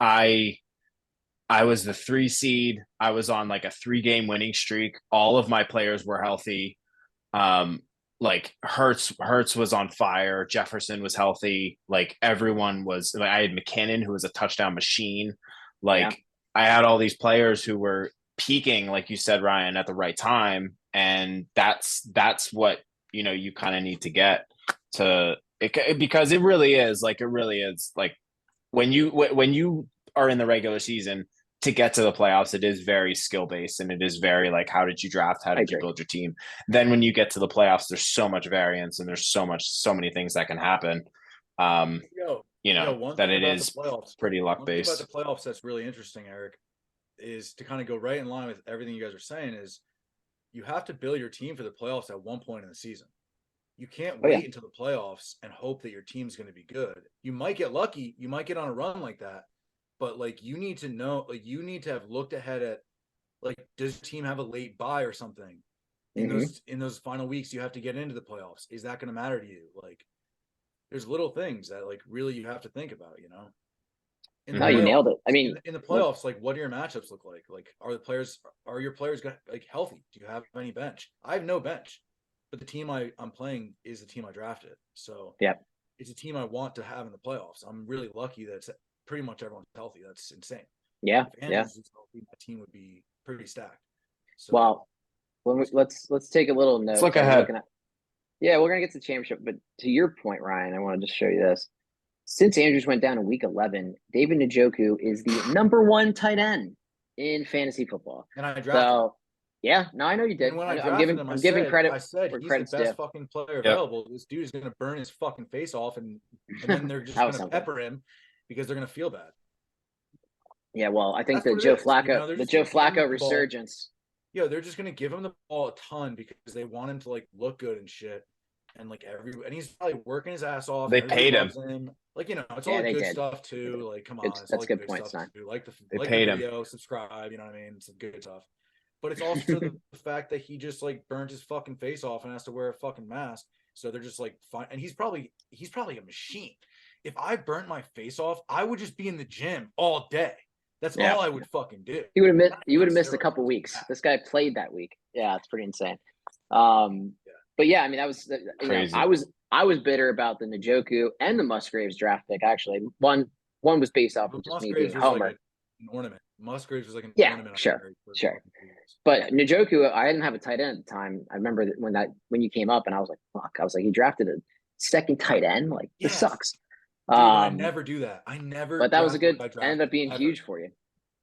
I I was the 3 seed. I was on like a 3-game winning streak. All of my players were healthy. Um, like Hurts was on fire. Jefferson was healthy. Like everyone was. Like I had McKinnon, who was a touchdown machine. Like I had all these players who were peaking, like you said, Ryan, at the right time, and that's what you kind of need to get to it, because it really is like when you are in the regular season to get to the playoffs, it is very skill based and it is very like, how did you draft? How did you build your team? Then when you get to the playoffs, there's so much variance and there's so many things that can happen. One That thing it about is the playoffs, pretty luck one thing about based. the playoffs that's really interesting, Eric, is to kind of go right in line with everything you guys are saying is you have to build your team for the playoffs at one point in the season. You can't wait until the playoffs and hope that your team's going to be good. You might get lucky. You might get on a run like that. But like you need to know, like you need to have looked ahead at, like, does your team have a late bye or something in those final weeks? You have to get into the playoffs. Is that going to matter to you? Like, there's little things that like really you have to think about. No, you nailed it. I mean, in the playoffs, like, what do your matchups look like? Like, are your players like healthy? Do you have any bench? I have no bench, but the team I'm playing is the team I drafted. So it's a team I want to have in the playoffs. I'm really lucky that it's pretty much everyone's healthy. That's insane. Yeah, if Andrews is healthy, my team would be pretty stacked. So, well, let's take a little note. Let's look ahead. We're gonna get to the championship, but to your point, Ryan, I want to just show you this. Since Andrews went down in week 11, David Njoku is the number 1 tight end in fantasy football. And I drafted him. Yeah, no, I know you did. And when I I'm drafted him, I'm giving credit. I said where he's the credit's best due. fucking player available. This dude is gonna burn his fucking face off, and then they're just gonna pepper him because they're gonna feel bad. Yeah, well, I think That's the Joe Flacco resurgence. They're just gonna give him the ball a ton because they want him to like look good and shit. And like and he's probably working his ass off. They paid him. Like, it's all the good stuff too. Like, come on, that's good point, stuff too. Like the video, subscribe. You know what I mean? It's some good stuff. But it's also the fact that he just like burned his fucking face off and has to wear a fucking mask. So they're just like fine. And he's probably a machine. If I burnt my face off, I would just be in the gym all day. That's all I would fucking do. You would have missed a couple weeks. This guy played that week. Yeah, it's pretty insane. But yeah, I mean, that was crazy. I was bitter about the Njoku and the Musgraves draft pick. Actually, one was based off of just me being Homer. Like an ornament. Musgraves was like an ornament. Sure. But Njoku, I didn't have a tight end at the time. I remember that when you came up, and I was like, "Fuck!" I was like, "He drafted a second tight end. Like, this sucks." Dude, I never do that. But that was a good. Ended up being huge for you.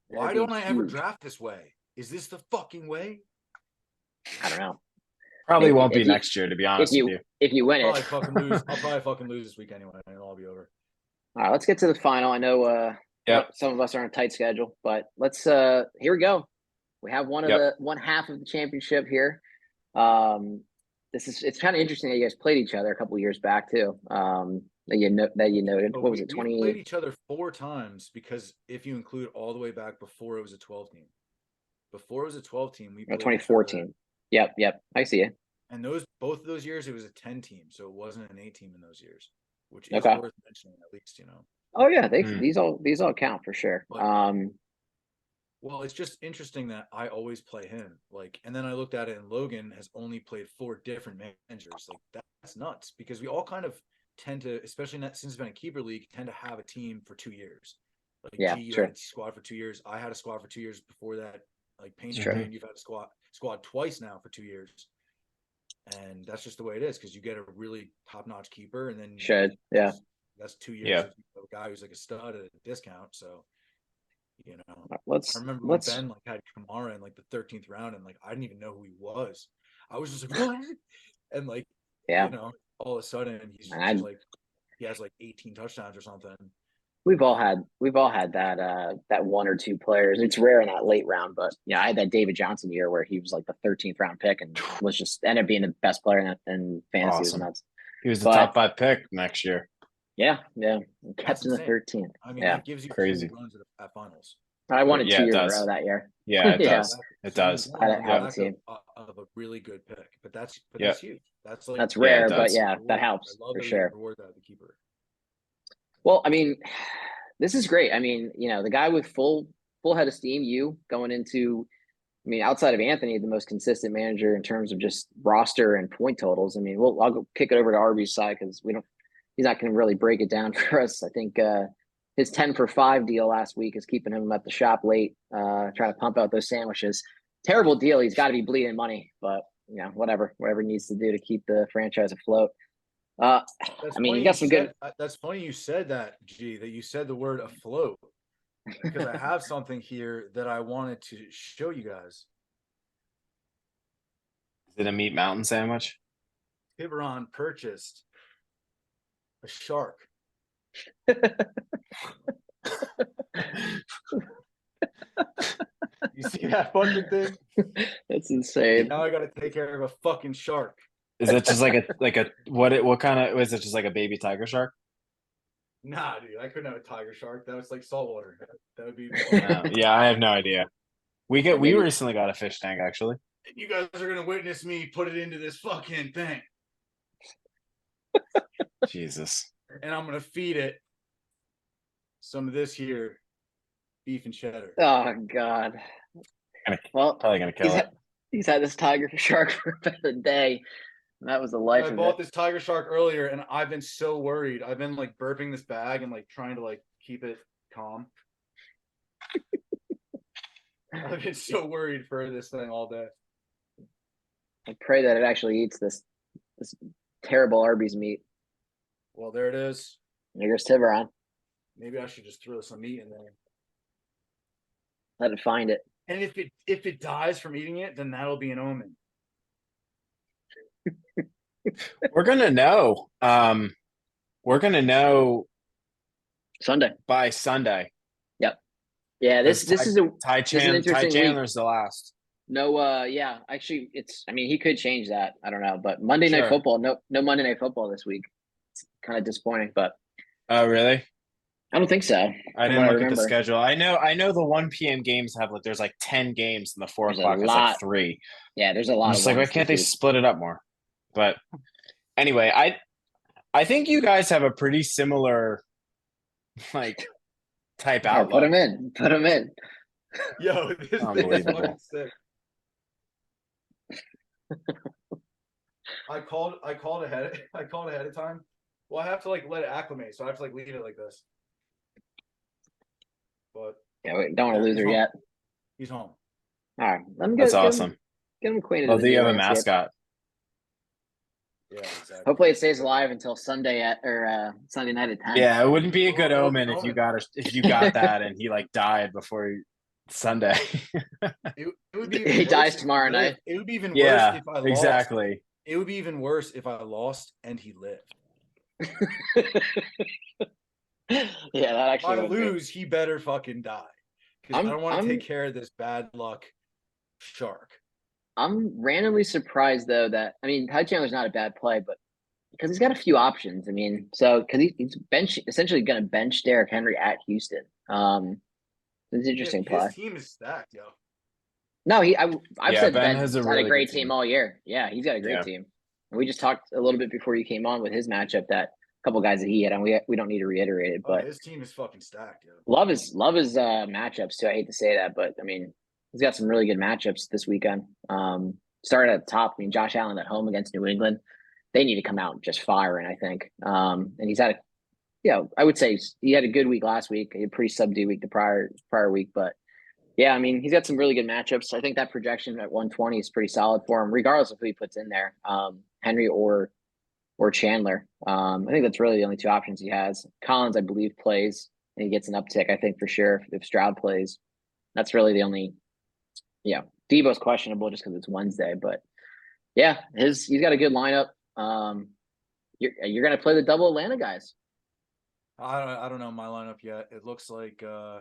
Why don't I ever draft this way? Is this the fucking way? I don't know. Probably won't be next year, to be honest with you. If you win I'll probably fucking lose this week anyway, and it'll all be over. All right, let's get to the final. I know some of us are on a tight schedule, but let's here we go. We have one half of the championship here. It's kind of interesting that you guys played each other a couple of years back too. That you noted. What was it? 20. We played each other 4 times because if you include all the way back before it was a 12 team. Before it was a 12 team, we played 2014. Yep. I see it. And both of those years, it was a 10 team, so it wasn't an 8 team in those years, which is worth mentioning at least. Oh yeah, these all count for sure. Well, it's just interesting that I always play him. Like, and then I looked at it, and Logan has only played 4 different managers. Like, that's nuts because we all kind of tend to, especially since it's been a keeper league, tend to have a team for 2 years. Like, you had a squad for 2 years. I had a squad for 2 years before that. Like, Payne's and you've had a squad twice now for 2 years. And that's just the way it is because you get a really top-notch keeper, and then that's 2 years of a guy who's like a stud at a discount. So, I remember when Ben like had Kamara in like the 13th round, and like I didn't even know who he was. I was just like, what? And like, all of a sudden he's just like he has like 18 touchdowns or something. We've all had that 1 or 2 players. It's rare in that late round, but I had that David Johnson year where he was like the 13th round pick and was just ended up being the best player in fantasy. Awesome. He was the top 5 pick next year. Yeah. Kept in the 13th. I mean, that gives you crazy runs at finals. I won it 2 years in a row that year. Yeah, it does. It does. I have a team of a really good pick, but that's huge. That's rare, but that helps for sure. Reward that the keeper. Well, I mean, this is great. I mean, the guy with full head of steam, you going into I mean, outside of Anthony, the most consistent manager in terms of just roster and point totals. I mean, I'll go kick it over to Arby's side because he's not going to really break it down for us. I think his 10 for 5 deal last week is keeping him at the shop late, trying to pump out those sandwiches. Terrible deal. He's got to be bleeding money, but whatever he needs to do to keep the franchise afloat. I mean, you got some good. That's funny you said that, G. That you said the word afloat, because I have something here that I wanted to show you guys. Is it a meat mountain sandwich? Tiburon purchased a shark. You see that fucking thing? That's insane. Now I got to take care of a fucking shark. Is that just like a what kind of, is it just like a baby tiger shark? Nah, dude, I couldn't have a tiger shark. That was like saltwater. That would be. Yeah, I have no idea. We recently got a fish tank actually. You guys are gonna witness me put it into this fucking thing. Jesus. And I'm gonna feed it some of this here beef and cheddar. Oh God. Well, Probably gonna kill it. He's had this tiger shark for about a day. And that was the life I of bought it. this tiger shark earlier, and I've been so worried. I've been like burping this bag and like trying to like keep it calm. I've been so worried for this thing all day. I pray that it actually eats this terrible Arby's meat. Well, there it is. There's Tiburon. Maybe I should just throw some meat in there. Let it find it. And if it dies from eating it, then that'll be an omen. We're gonna know. We're gonna know Sunday by Sunday. Yep. Yeah. This is a Ty Chandler's the last. No. Yeah. Actually, he could change that. I don't know. But Monday Night Football. No Monday Night Football this week. It's kind of disappointing. But oh, really? I don't think so. I didn't look at the schedule. I know the 1 p.m. games have there's like 10 games, and the 4 o'clock is like 3. Yeah, there's a lot. It's like, why can't they split it up more? But anyway, I think you guys have a pretty similar type outlook. Put them in. Yo, this thing is fucking sick. I called ahead of time. Well, I have to let it acclimate, so I have to leave it like this. But yeah, we don't want to lose her yet. He's home. All right, let me That's awesome. Get him acquainted. Well, do you have a mascot? Yeah, exactly. Hopefully, it stays alive until Sunday Sunday night at 10. Yeah, it wouldn't be a good omen if you got that and he died before Sunday. It would be he dies tomorrow night. It would be even worse if I lost. Exactly. It would be even worse if I lost and he lived. Yeah, that actually. If I lose, he better fucking die. Because I don't want to take care of this bad luck shark. I'm randomly surprised though that Ty Chandler's not a bad play, but because he's got a few options. Because he's essentially going to bench Derrick Henry at Houston. It's an interesting play. His team is stacked, yo. No, I've said Ben has had a great team all year. Yeah, he's got a great team. And we just talked a little bit before you came on with his matchup that a couple guys that he had, and we don't need to reiterate it. But his team is fucking stacked, yo. Love his matchups too. I hate to say that, but he's got some really good matchups this weekend. Started at the top. Josh Allen at home against New England. They need to come out just firing, I think. And he's had I would say he had a good week last week, a pretty subdued week the prior week. But yeah, he's got some really good matchups. I think that projection at 120 is pretty solid for him, regardless of who he puts in there, Henry or Chandler. I think that's really the only two options he has. Collins, I believe, plays and he gets an uptick, I think, for sure, if Stroud plays. That's really the only Debo's questionable just because it's Wednesday, but yeah, he's got a good lineup. You're gonna play the double Atlanta guys. I don't know my lineup yet. It looks like I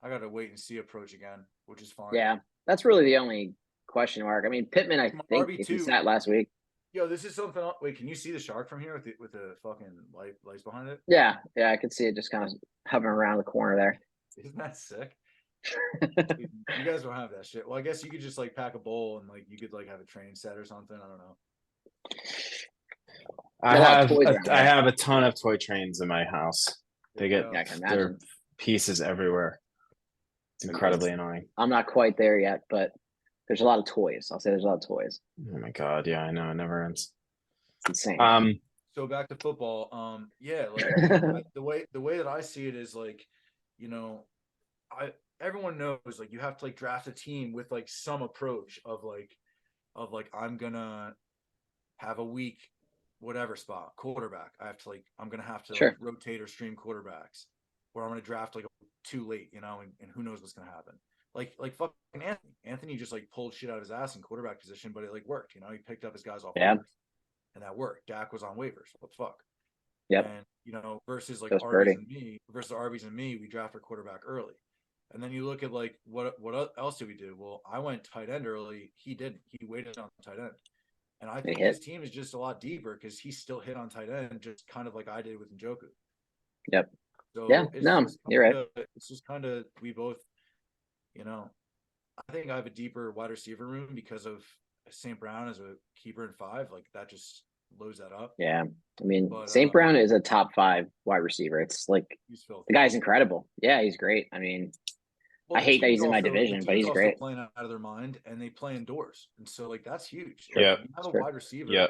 gotta wait and see approach again, which is fine. Yeah, that's really the only question mark. Pittman, I think if he sat last week. Yo, this is something. Wait, can you see the shark from here with the fucking lights behind it? Yeah, I could see it just kind of hovering around the corner there. Isn't that sick? Dude, you guys don't have that shit. Well, I guess you could just pack a bowl and you could have a train set or something. I don't know. I have a ton of toy trains in my house. They get their pieces everywhere. It's incredibly annoying. I'm not quite there yet, but There's a lot of toys. I'll say there's a lot of toys. Oh my God. Yeah, I know. It never ends. It's insane. So back to football. Yeah, like the way that I see it is like, you know, everyone knows like you have to like draft a team with like some approach of like I'm gonna have a weak whatever spot quarterback. I'm gonna have to Sure. like rotate or stream quarterbacks, or I'm gonna draft like too late, you know, and who knows what's gonna happen. Like fucking Anthony. Anthony just like pulled shit out of his ass in quarterback position, but it like worked. You know, he picked up his guys off Yeah. waivers, and that worked. Dak was on waivers. What the fuck? Yep. And you know, versus like Goes Arby's Purdy. and me, we draft our quarterback early. And then you look at like what else did we do? Well, I went tight end early. He didn't. He waited on tight end. And I think hit. his team is just a lot deeper because he still hit on tight end, just kind of like I did with Njoku. Yep. So Yeah. No, you're right. It's just kind of we both, you know, I think I have a deeper wide receiver room because of St. Brown as a keeper in 5. Like that just loads that up. Yeah. I mean, But, St. Brown is a top 5 wide receiver. It's like he's filthy. the guy's incredible. Yeah, he's great. I mean, Well, I hate that he's in my the division, but team's he's also great. playing out of their mind, and they play indoors, and so like that's huge. Sure. Like, Yeah, you have a sure. wide receiver. Yeah,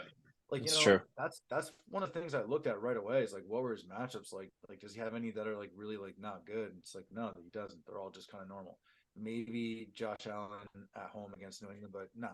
like it's you know, true. that's one of the things I looked at right away. Is like, what were his matchups like? Like, does he have any that are like really like not good? It's like no, he doesn't. They're all just kind of normal. Maybe Josh Allen at home against New England, but nah,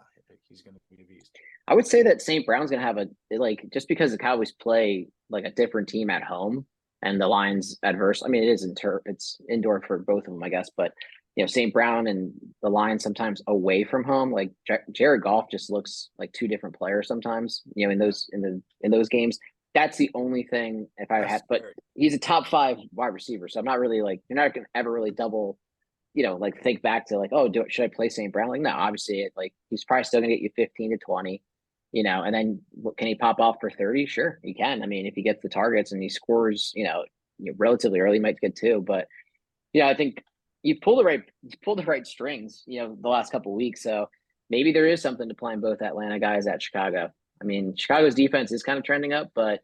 he's going to be a beast. I would say that St. Brown's going to have like just because the Cowboys play like a different team at home and the Lions adverse. I mean, it is it's indoor for both of them, I guess, but you know, St. Brown and the Lions sometimes away from home, like Jared Goff just looks like 2 different players sometimes, you know, in those games. That's the only thing if I had, but he's a top 5 wide receiver. So I'm not really like, you're not going to ever really double, you know, like think back to like, oh, should I play St. Brown? Like, no, obviously, like he's probably still gonna get you 15 to 20, you know, and then can he pop off for 30? Sure, he can. I mean, if he gets the targets and he scores, you know, relatively early, he might get 2. But yeah, I think you pulled the right strings, you know, the last couple of weeks. So maybe there is something to playing both Atlanta guys at Chicago. I mean, Chicago's defense is kind of trending up, but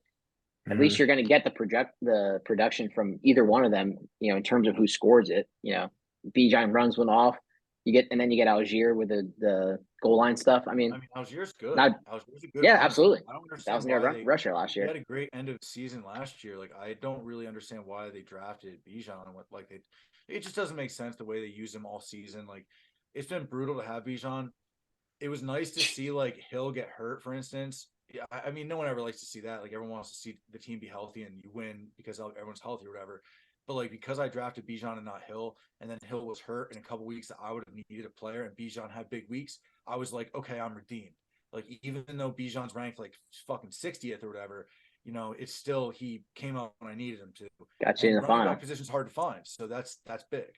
at least you're going to get the production from either one of them, you know, in terms of who scores it. You know, Bijan runs one off, and then you get Algier with the goal line stuff. I mean, Algier's good. Algier's a good yeah, runner. absolutely. I don't understand 1,000-yard rusher last He year. had a great end of season last year. Like I don't really understand why they drafted Bijan and what like it just doesn't make sense the way they use him all season. Like it's been brutal to have Bijan. It was nice to see like Hill get hurt, for instance. Yeah, I mean, no one ever likes to see that. Like everyone wants to see the team be healthy and you win because everyone's healthy or whatever. But like because I drafted Bijan and not Hill, and then Hill was hurt in a couple weeks that I would have needed a player, and Bijan had big weeks, I was like, okay, I'm redeemed. Like even though Bijan's ranked like fucking 60th or whatever, you know, it's still he came out when I needed him to. Got you in the running final. back position's hard to find, so that's big.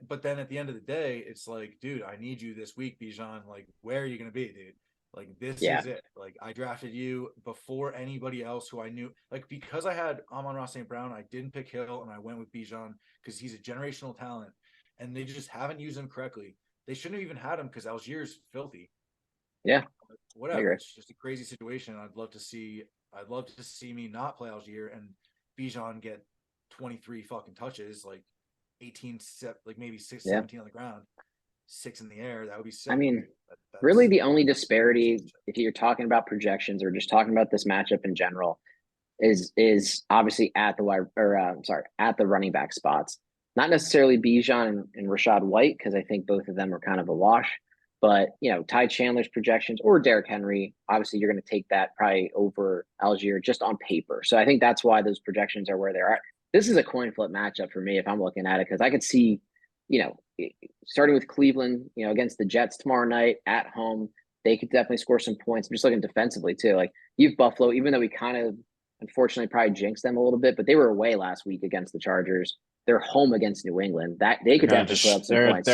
But then at the end of the day, it's like, dude, I need you this week, Bijan. Like, where are you gonna be, dude? Like this is it. Like I drafted you before anybody else who I knew. Like because I had Amon-Ra St. Brown, I didn't pick Hill and I went with Bijan because he's a generational talent, and they just haven't used him correctly. They shouldn't have even had him because Algier's filthy. Yeah, whatever. It's just a crazy situation. I'd love to see me not play Algier and Bijan get 23 fucking touches, like 18, like maybe 6, 17 on the ground, 6 in the air. That would be sick. I mean, really the only disparity, if you're talking about projections or just talking about this matchup in general, is obviously at the running back spots. Not necessarily Bijan and Rashad White, because I think both of them are kind of a wash. But, you know, Ty Chandler's projections or Derrick Henry, obviously you're going to take that probably over Algier just on paper. So I think that's why those projections are where they are. This is a coin flip matchup for me if I'm looking at it, because I could see, you know, starting with Cleveland, you know, against the Jets tomorrow night at home, they could definitely score some points. I'm just looking defensively too. Like you've Buffalo, even though we kind of unfortunately probably jinxed them a little bit, but they were away last week against the Chargers. They're home against New England. That they could definitely put up some points.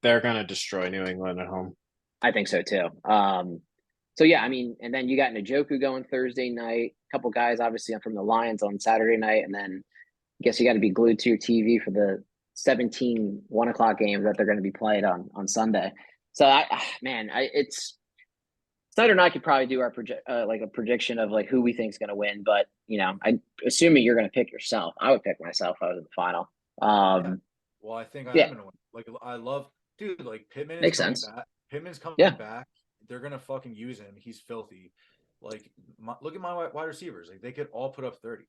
They're gonna destroy New England at home. I think so too. So yeah, I mean, and then you got Njoku going Thursday night. A couple guys obviously from the Lions on Saturday night, and then I guess you got to be glued to your TV for the 17 1 o'clock games that they're going to be played on Sunday. So it's Snyder and I could probably do our like a prediction of like who we think is going to win, but you know, assuming you're going to pick yourself, I would pick myself out of the final. Well, I think I am going to win. Like I love, dude. Like Pittman is makes coming sense. back. Pittman's coming Yeah. back. They're gonna fucking use him. He's filthy. Like, look at my wide receivers. Like, they could all put up 30.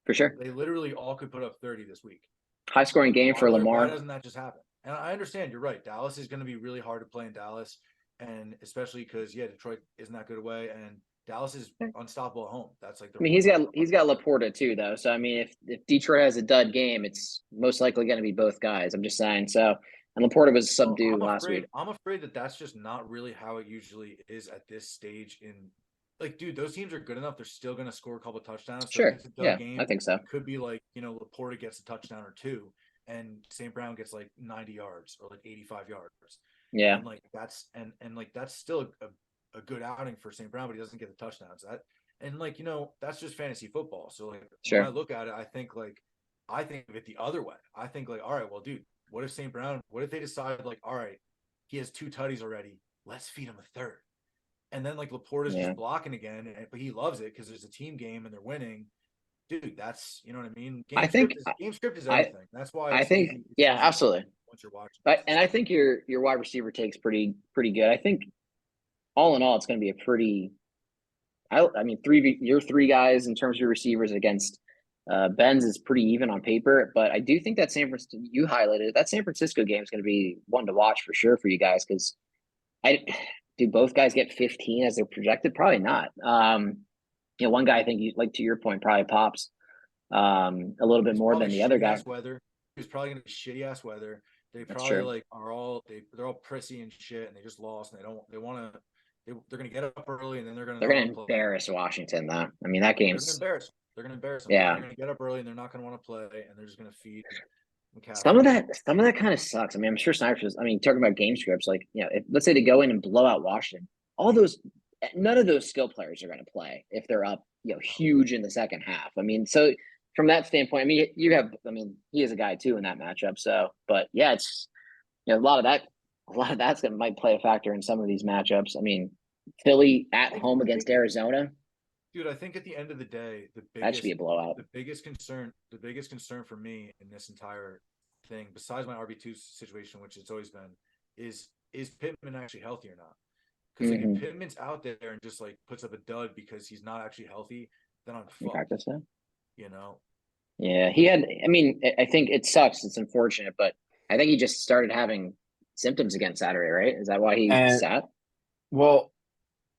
For sure. They literally all could put up 30 this week. High scoring game for Why Lamar. doesn't that just happen? And I understand, you're right. Dallas is going to be really hard to play in Dallas, and especially because Detroit isn't that good away, and Dallas is unstoppable at home. That's like I mean, he's got Laporta too, though. So I mean, if Detroit has a dud game, it's most likely going to be both guys. I'm just saying. So, and Laporta was subdued last week. I'm afraid that that's just not really how it usually is at this stage. Like, dude, those teams are good enough. They're still going to score a couple touchdowns. So Sure. if it's a dud Yeah, game, I think so. it could be like, Laporta gets a touchdown or two, and St. Brown gets like 90 yards or like 85 yards. Yeah. And like that's still a good outing for St. Brown, but he doesn't get the touchdowns. That's just fantasy football. So like, Sure. when I look at it, I think of it the other way. I think like, all right, well, dude, what if they decide like, all right, he has 2 tutties already, let's feed him a third. And then like Laporta's just blocking again, but he loves it because there's a team game and they're winning. Dude, that's, you know what I mean? Game script is everything. That's why I think absolutely. Once you're watching. And I think your wide receiver take's pretty good. I think all in all, it's going to be a pretty. I mean, your 3 guys in terms of your receivers against Ben's is pretty even on paper, but I do think that you highlighted that San Francisco game is going to be one to watch for sure for you guys, because do both guys get 15 as they're projected? Probably not. One guy, I think, to your point, probably pops a little bit more than the other guy. Weather. He's probably going to be shitty ass weather. They That's probably true. like they're all prissy and shit, and they just lost, and they're going to get up early, and then they're going to embarrass Washington, though. I mean, that game's they're going to embarrass them. Yeah, they're going to get up early, and they're not going to want to play, and they're just going to feed McCaffrey. Some of that kind of sucks. I mean, I'm sure Snyder's. I mean, talking about game scripts, like, if let's say they go in and blow out Washington, none of those skill players are going to play if they're up, huge in the second half. I mean, so from that standpoint, I mean, he is a guy too in that matchup. So, but yeah, it's a lot of that's going might play a factor in some of these matchups. I mean, Philly at home against Arizona. Dude, I think at the end of the day, that should be a blowout. The biggest concern for me in this entire thing, besides my RB2 situation, which it's always been, is Pittman actually healthy or not? Because if Pittman's out there and just like puts up a dud because he's not actually healthy, then I'm fucked. Yeah, he had. I mean, I think it sucks. It's unfortunate, but I think he just started having symptoms again Saturday, right? Is that why he sat? Well,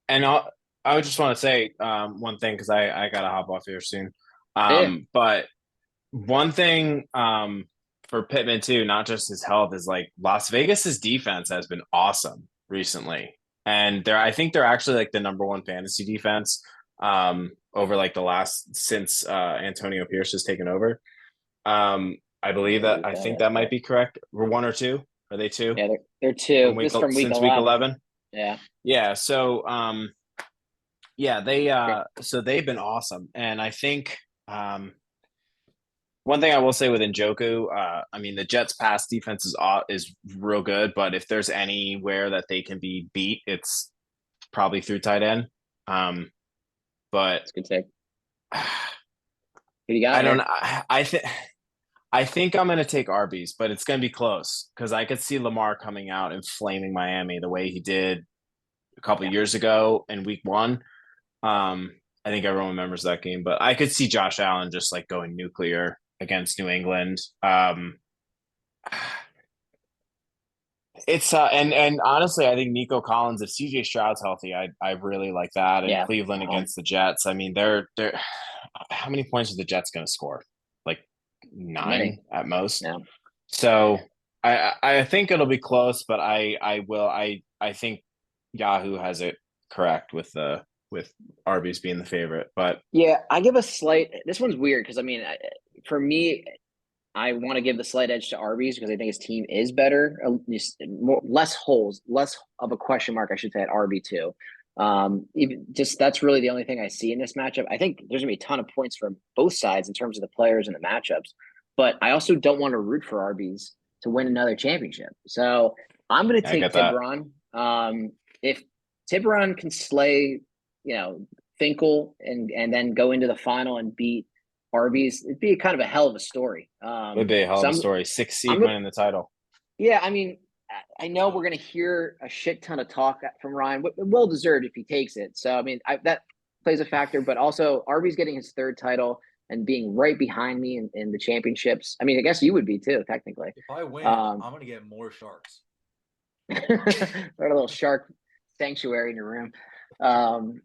and I would just want to say one thing, because I gotta hop off here soon. But one thing for Pittman too, not just his health, is like Las Vegas's defense has been awesome recently, and I think they're actually like the number 1 fantasy defense over like the last since Antonio Pierce has taken over. I believe that. I think that might be correct. We're 1 or 2. Are they 2? Yeah, they're 2. From week 11. Week 11. Yeah. Yeah. So they've been awesome, and I think one thing I will say with Njoku, I mean, the Jets' pass defense is real good, but if there's anywhere that they can be beat, it's probably through tight end. But it's a good take. Who you got? I don't know. I think I'm going to take Arby's, but it's going to be close, because I could see Lamar coming out and flaming Miami the way he did a couple of years ago in week 1. I think everyone remembers that game, but I could see Josh Allen just like going nuclear against New England. It's and honestly, I think Nico Collins, if CJ Stroud's healthy, I really like that. And Cleveland against the Jets. I mean, they're how many points are the Jets going to score? Like 9 at most. Yeah. So I think it'll be close, but I think Yahoo has it correct with Arby's being the favorite. But yeah, I give a slight. This one's weird because I mean, for me, I want to give the slight edge to Arby's because I think his team is better. Less holes, less of a question mark, I should say, at RB2. That's really the only thing I see in this matchup. I think there's gonna be a ton of points from both sides in terms of the players and the matchups, but I also don't want to root for Arby's to win another championship. So I'm gonna take Tiburon. If Tiburon can slay, Finkel and then go into the final and beat Arby's, it'd be kind of a hell of a story. It'd be a hell of a story. 6 seed winning the title. Yeah, I mean, I know we're going to hear a shit ton of talk from Ryan, well deserved if he takes it. So I mean, that plays a factor, but also Arby's getting his third title and being right behind me in the championships. I mean, I guess you would be too, technically. If I win, I'm gonna get more sharks. Or a little shark sanctuary in your room.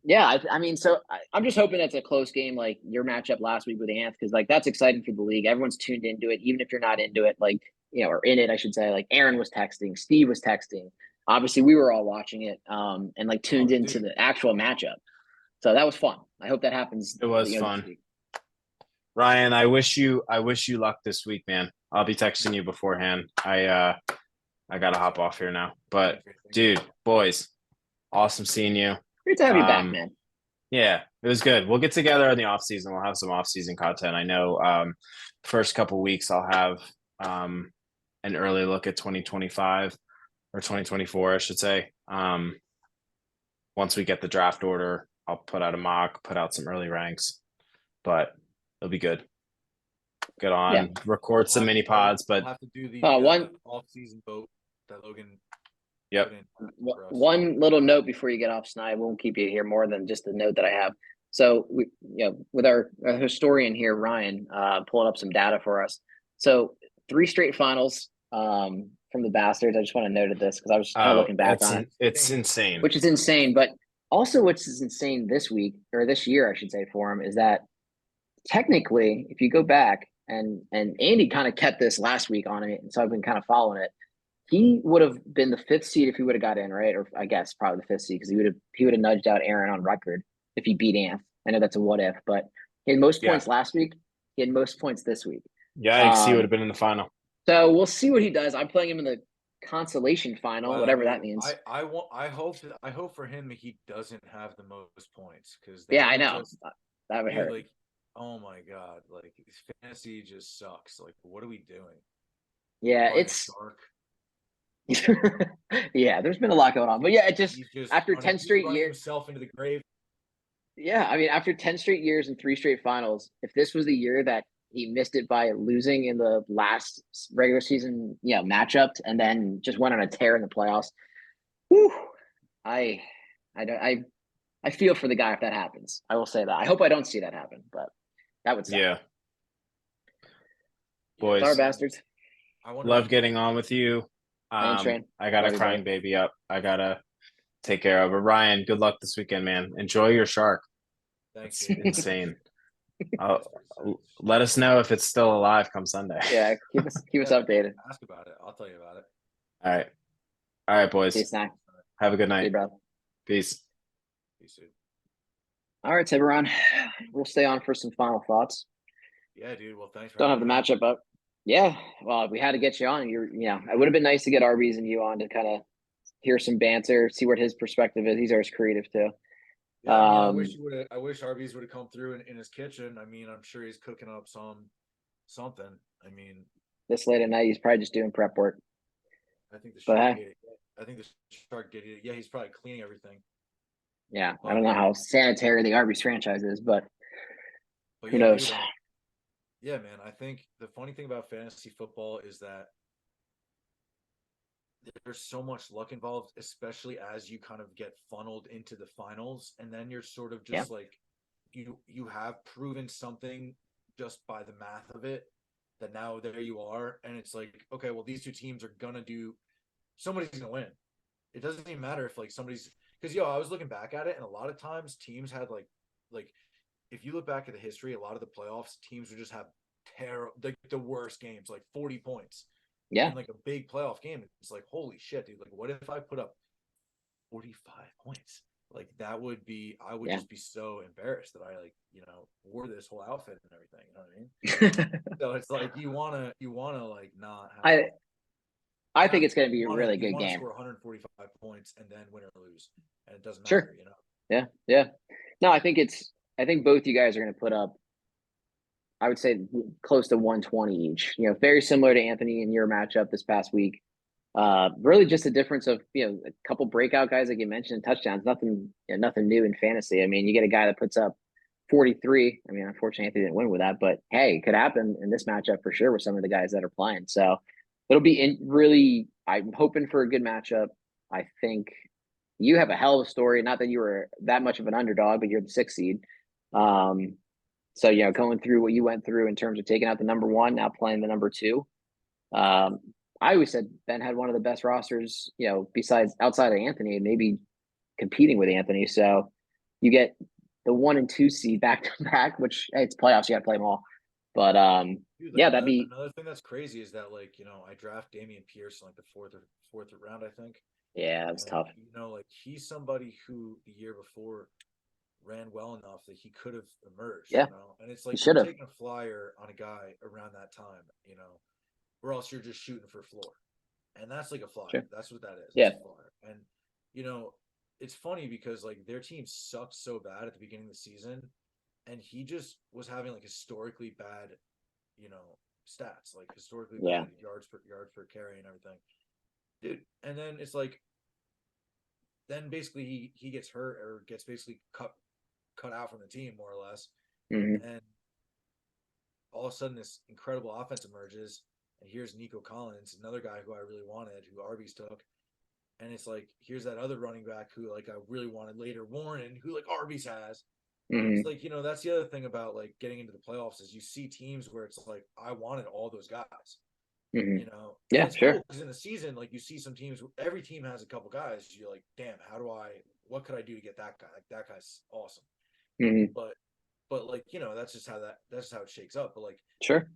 Yeah, I mean, so I'm just hoping that's a close game, like your matchup last week with Anth, because like that's exciting for the league. Everyone's tuned into it, even if you're not into it, like, you know, or in it, I should say. Like Aaron was texting, Steve was texting. Obviously, we were all watching it, and like tuned into the actual matchup. So that was fun. I hope that happens. It was fun. Ryan, I wish you luck this week, man. I'll be texting you beforehand. I gotta hop off here now. But dude, boys, awesome seeing you. Great to have you back, man. Yeah, it was good. We'll get together in the off season. We'll have some off season content. I know first couple weeks I'll have an early look at 2025 or 2024, I should say. Once we get the draft order, I'll put out a mock, put out some early ranks, but it'll be good. Get on, record some mini pods, but we'll have to do the one off-season vote that Logan. Yep. One little note before you get off, Sni. I won't keep you here more than just the note that I have. So we, you know, with our historian here, Ryan, pulling up some data for us. So 3 straight finals from the Bastards. I just want to note this because I was kind of looking back on it. It's insane. Which is insane, but also what's insane this week, or this year, I should say, for him, is that technically, if you go back, and Andy kind of kept this last week on it, and so I've been kind of following it. He would have been the 5th seed if he would have got in, right? Or I guess probably the 5th seed, because he would have nudged out Aaron on record if he beat Anth. I know that's a what if, but he had most points last week. He had most points this week. Yeah, he would have been in the final. So we'll see what he does. I'm playing him in the consolation final, whatever that means. I hope for him he doesn't have the most points, because I know that would hurt. Like, oh my god, like fantasy just sucks. Like, what are we doing? Yeah, it's yeah, there's been a lot going on, but yeah, it just after 10 straight years, himself into the grave. Yeah, I mean, after 10 straight years and 3 straight finals, if this was the year that he missed it by losing in the last regular season, matchup, and then just went on a tear in the playoffs, whew, I feel for the guy if that happens. I will say that. I hope I don't see that happen, but that would suck. Yeah. Boys, sorry, Bastards. Love getting on with you. I got a crying baby up. I gotta take care of. But Ryan, good luck this weekend, man. Enjoy your shark. Thanks. It's insane. Let us know if it's still alive come Sunday. Yeah, keep us updated. Ask about it. I'll tell you about it. All right, boys. Peace, Snack. Have a good night. See you, bro. Peace. Peace, dude. All right, Tiburon. We'll stay on for some final thoughts. Yeah, dude. Well, thanks. Don't have the matchup up. Yeah, well, we had to get you on. It would have been nice to get Arby's and you on to kind of hear some banter, see what his perspective is. He's always creative too. Yeah, I wish Arby's would have come through in his kitchen. I mean, I'm sure he's cooking up something. I mean, this late at night, he's probably just doing prep work. I think the shark did it. Yeah, he's probably cleaning everything. Yeah, I don't know how sanitary the Arby's franchise is, but who knows? Dude, yeah, man. I think the funny thing about fantasy football is that there's so much luck involved, especially as you kind of get funneled into the finals, and then you're sort of just like you have proven something just by the math of it, that now there you are, and it's like, okay, well, these 2 teams are gonna somebody's gonna win. It doesn't even matter if like somebody's, because I was looking back at it, and a lot of times teams had like if you look back at the history, a lot of the playoffs teams would just have the worst games, like 40 points. Yeah. In like a big playoff game, it's like, holy shit, dude. Like, what if I put up 45 points? Like, I would just be so embarrassed that I wore this whole outfit and everything. You know what I mean? So it's like you wanna like not have. I think it's gonna be a really good game. Score 145 points and then win or lose, and it doesn't matter. Sure. Yeah. No, I think both you guys are gonna put up, I would say, close to 120 each. Very similar to Anthony in your matchup this past week. Really just a difference of, a couple breakout guys, like you mentioned, touchdowns. Nothing new in fantasy. I mean, you get a guy that puts up 43. I mean, unfortunately, Anthony didn't win with that, but hey, it could happen in this matchup for sure with some of the guys that are playing. So it'll be really. I'm hoping for a good matchup. I think you have a hell of a story. Not that you were that much of an underdog, but you're the 6th seed. So going through what you went through in terms of taking out the number 1, now playing the number 2. I always said Ben had one of the best rosters, besides outside of Anthony, maybe competing with Anthony. So you get the 1 and 2 seed back to back, which hey, it's playoffs, you got to play them all. But Dude, yeah, that'd be another thing that's crazy is that like I draft Damian Pierce in like the fourth round, I think. yeah, it was And tough. like he's somebody who the year before ran well enough that he could have emerged. Yeah, And it's he like should you're have. taking a flyer on a guy around that time, or else you're just shooting for floor. And that's like a flyer. Sure. That's what that is. Yeah. It's a flyer. And it's funny because like their team sucked so bad at the beginning of the season, and he just was having like historically bad, stats, like historically Yeah. bad yards per carry and everything. Dude, and then it's like then basically he gets hurt or gets basically cut out from the team more or less. Mhm. And all of a sudden this incredible offense emerges, and here's Nico Collins, another guy who I really wanted, who Arby's took. And it's like, here's that other running back who like I really wanted later, Warren, who like Arby's has. Mhm. It's like, that's the other thing about like getting into the playoffs is you see teams where it's like, I wanted all those guys, Mhm. and Yeah, it's sure. cool because in the season, like you see some teams, every team has a couple guys. You're like, damn, what could I do to get that guy? Like that guy's awesome. Mhm. But like, that's how it shakes up. But like Sure.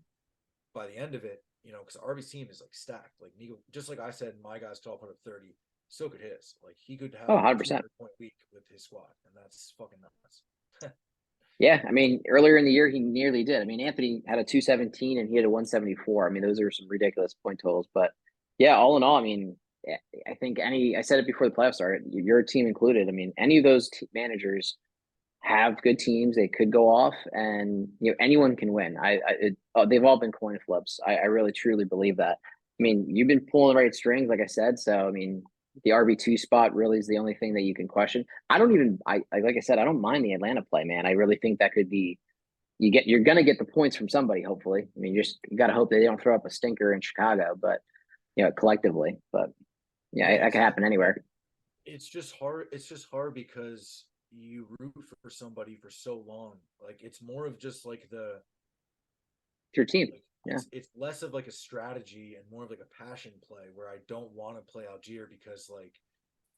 by the end of it, because Arby's team is like stacked. Like Nico, just like I said, my guy's 12 out of 30. So could his. Like he could have Oh, a 100%. 200-point week with his squad, and that's fucking nuts. Yeah, I mean, earlier in the year he nearly did. I mean, Anthony had a 217 and he had a 174. I mean, those are some ridiculous point totals. But yeah, all in all, I mean, I think I said it before the playoffs started, your team included. I mean, any of those managers have good teams. They could go off, and anyone can win. They've all been coin flips. I really truly believe that. I mean, you've been pulling the right strings, like I said. So I mean, the RB2 spot really is the only thing that you can question. I don't even. Like I said, I don't mind the Atlanta play, man. I really think that could be. You're gonna get the points from somebody. Hopefully, I mean, you got to hope they don't throw up a stinker in Chicago, but collectively. But yeah, Yeah, that could happen exactly. anywhere. It's just hard. It's just hard because you root for somebody for so long. Like it's more of just like It's your team. like Yeah. it's less of like a strategy and more of like a passion play where I don't want to play Algier because like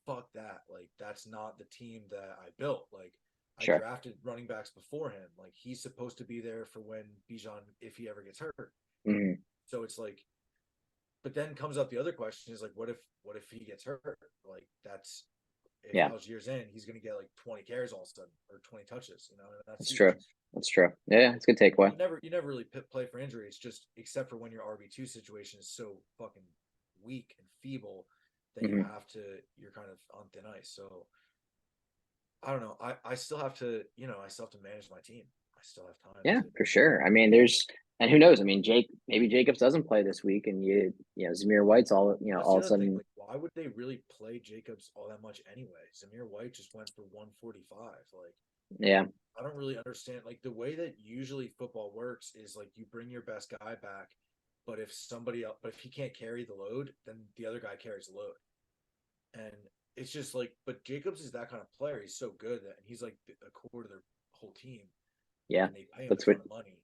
fuck that. Like that's not the team that I built. Like I Sure. drafted running backs before him. Like he's supposed to be there for when Bijan, if he ever gets hurt. Mhm. So it's like, but then comes up the other question is like, what if he gets hurt? Like that's if Yeah. Algier's in, he's going to get like 20 carries all of a sudden or 20 touches, and that's That's huge. true. That's true. Yeah, it's a good takeaway. You never really play for injury. It's just except for when your RB2 situation is so fucking weak and feeble that Mhm. you're kind of on thin ice. So I don't know. I still have to I still have to manage my team. I still have time Yeah, to. for sure. I mean, and who knows? I mean, maybe Jacobs doesn't play this week, and Zamir White's That's all the of a other thing. sudden. Like, why would they really play Jacobs all that much anyway? Zamir White just went for 145. Like, Yeah. I don't really understand. Like, the way that usually football works is like you bring your best guy back, but if he can't carry the load, then the other guy carries the load. And it's just like, but Jacobs is that kind of player. He's so good that he's like a core to their whole team, Yeah. and they pay him a That's what ton of money,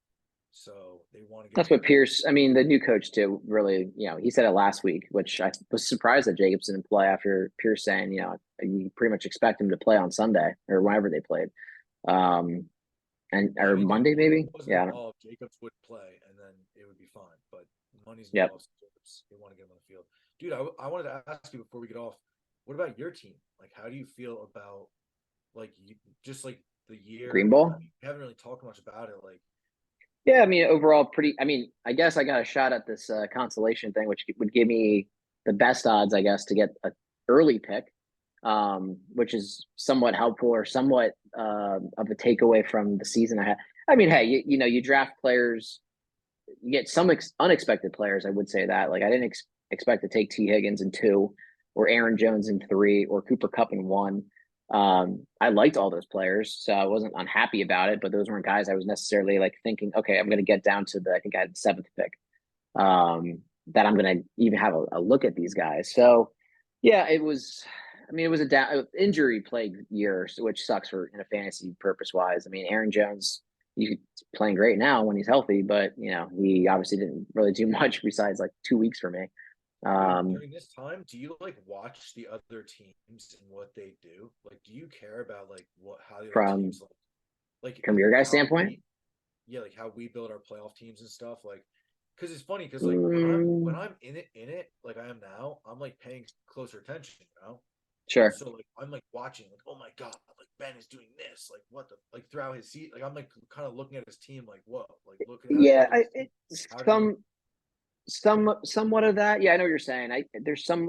so they want to get that's him what the ball. Pierce. I mean, the new coach too. Really, he said it last week, which I was surprised that Jacobs didn't play after Pierce saying, you pretty much expect him to play on Sunday or whenever they played, um, and Yeah, I or mean, dude, Monday money maybe. wasn't Yeah. I don't, involved. Jacobs would play, and then it would be fine. But money's yep. involved. So they want to get him on the field. Dude, I wanted to ask you before we get off. What about your team? Like, how do you feel about like just like the Green year? I ball. mean, we haven't really talked much about it. Like, Yeah, I mean, overall, pretty. I mean, I guess I got a shot at this consolation thing, which would give me the best odds, I guess, to get an early pick, which is somewhat helpful or somewhat of a takeaway from the season I had. I mean, hey, you draft players, you get some unexpected players. I would say that. Like, I didn't expect to take T. Higgins in 2, or Aaron Jones in 3, or Cooper Kupp in 1. I liked all those players, so I wasn't unhappy about it. But those weren't guys I was necessarily like thinking, okay, I'm going to get down to I think I had the 7th pick. that I'm gonna even have a look at these guys. So yeah, it was. I mean, it was a injury plagued year, which sucks for in a fantasy purpose wise. I mean, Aaron Jones, he's playing great now when he's healthy, but he obviously didn't really do much besides like 2 weeks for me. During this time, do you like watch the other teams and what they do? Like, do you care about like how the other From teams like from your guys' how standpoint. yeah, like how we build our playoff teams and stuff? Like, because it's funny because like when Mm, I'm in it like I am now, I'm like paying closer attention, you know. sure. So like I'm like watching like oh my god, like Ben is doing this, like what the like throughout his seat, like I'm like kind of looking at his team like whoa, like look at Yeah, his team. How did he? somewhat of that. Yeah, I know what you're saying. There's some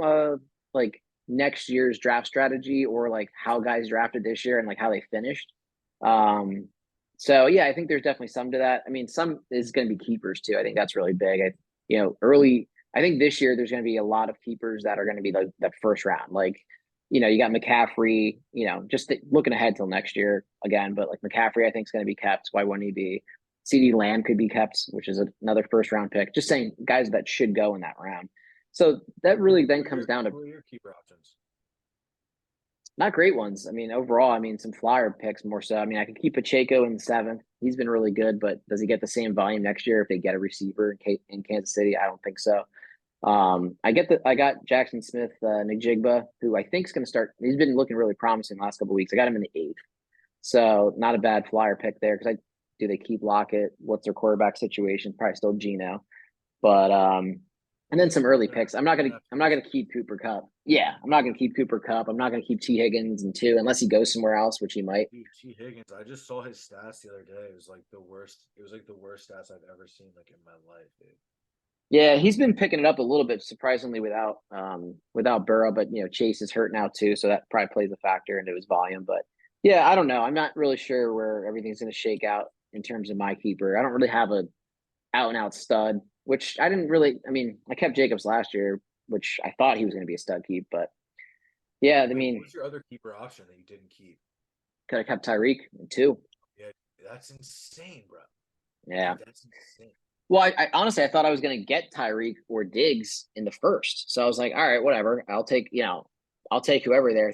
like next year's draft strategy or like how guys drafted this year and like how they finished. Um, so yeah, I think there's definitely some to that. I mean, some is going to be keepers too. I think that's really big. Early. I think this year there's going to be a lot of keepers that are going to be like the first round. Like, you got McCaffrey. Just looking ahead till next year again, but like McCaffrey, I think is going to be kept. Why wouldn't he be? CD Lamb could be kept, which is another first round pick. Just saying guys that should go in that round. So that really then comes down to Who are your keeper options? not great ones. I mean, overall, I mean, some flyer picks more so. I mean, I could keep Pacheco in the seventh. He's been really good, but does he get the same volume next year if they get a receiver in Kansas City? I don't think so. I got Jackson Smith, Njigba, who I think is going to start. He's been looking really promising the last couple of weeks. I got him in the eighth, so not a bad flyer pick there. Because do they keep Lockett? What's their quarterback situation? Probably still Geno. But and then some early picks. I'm not gonna keep Cooper Cup. Yeah, I'm not gonna keep Cooper Cup. I'm not gonna keep T Higgins and two unless he goes somewhere else, which he might. Dude, T. Higgins. I just saw his stats the other day. It was like the worst. It was like the worst stats I've ever seen like in my life, dude. Yeah, he's been picking it up a little bit, surprisingly without Burrow, but Chase is hurt now too, so that probably plays a factor into his volume. But yeah, I don't know. I'm not really sure where everything's gonna shake out in terms of my keeper. I don't really have a out and out stud, which I didn't really. I mean, I kept Jacobs last year, which I thought he was going to be a stud keep, but yeah, I Wait, mean, what's your other keeper option that you didn't keep? could have kept Tyreek too. Yeah, that's insane, bro. Yeah. Dude, that's insane. Well, I honestly I thought I was going to get Tyreek or Diggs in the first, so I was like, all right, whatever. I'll take whoever there.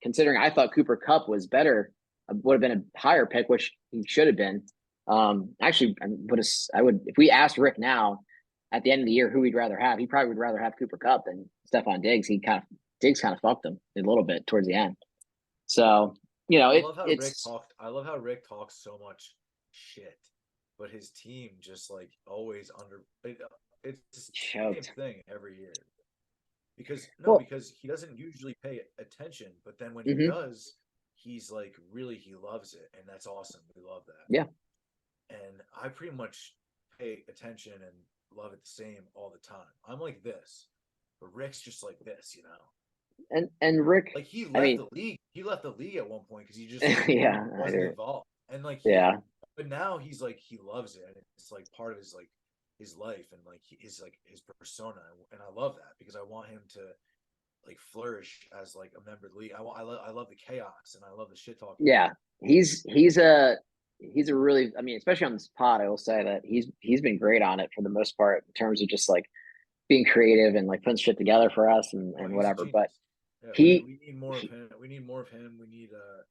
Considering I thought Cooper Cup was better, would have been a higher pick, which he should have been. Actually, I would if we asked Rick now at the end of the year who he'd rather have, he probably would rather have Cooper Cup than Stephon Diggs. Diggs kind of fucked him a little bit towards the end. So it's I love how Rick talks so much shit, but his team just like always it's the same choked. thing every year. Because no, Well, because he doesn't usually pay attention, but then when he hmm does, he's like really he loves it, and that's awesome. We love that. yeah, And I pretty much pay attention and love it the same all the time. I'm like this, but Rick's just like this, you know. and Rick, Like he I left mean, the league. He left the league at one point because he just like yeah, I wasn't do. involved. And like Yeah, but now he's like he loves it, and it's like part of his like his life and like his persona, and I love that because I want him to like flourish as like a member of the league. I love the chaos and I love the shit talking. yeah. He's a really. I mean, especially on this pod, I will say that he's been great on it for the most part in terms of just like being creative and like putting shit together for us Oh, and he's a whatever. But genius. Yeah, he we need more of he, him. We need more of him. We need I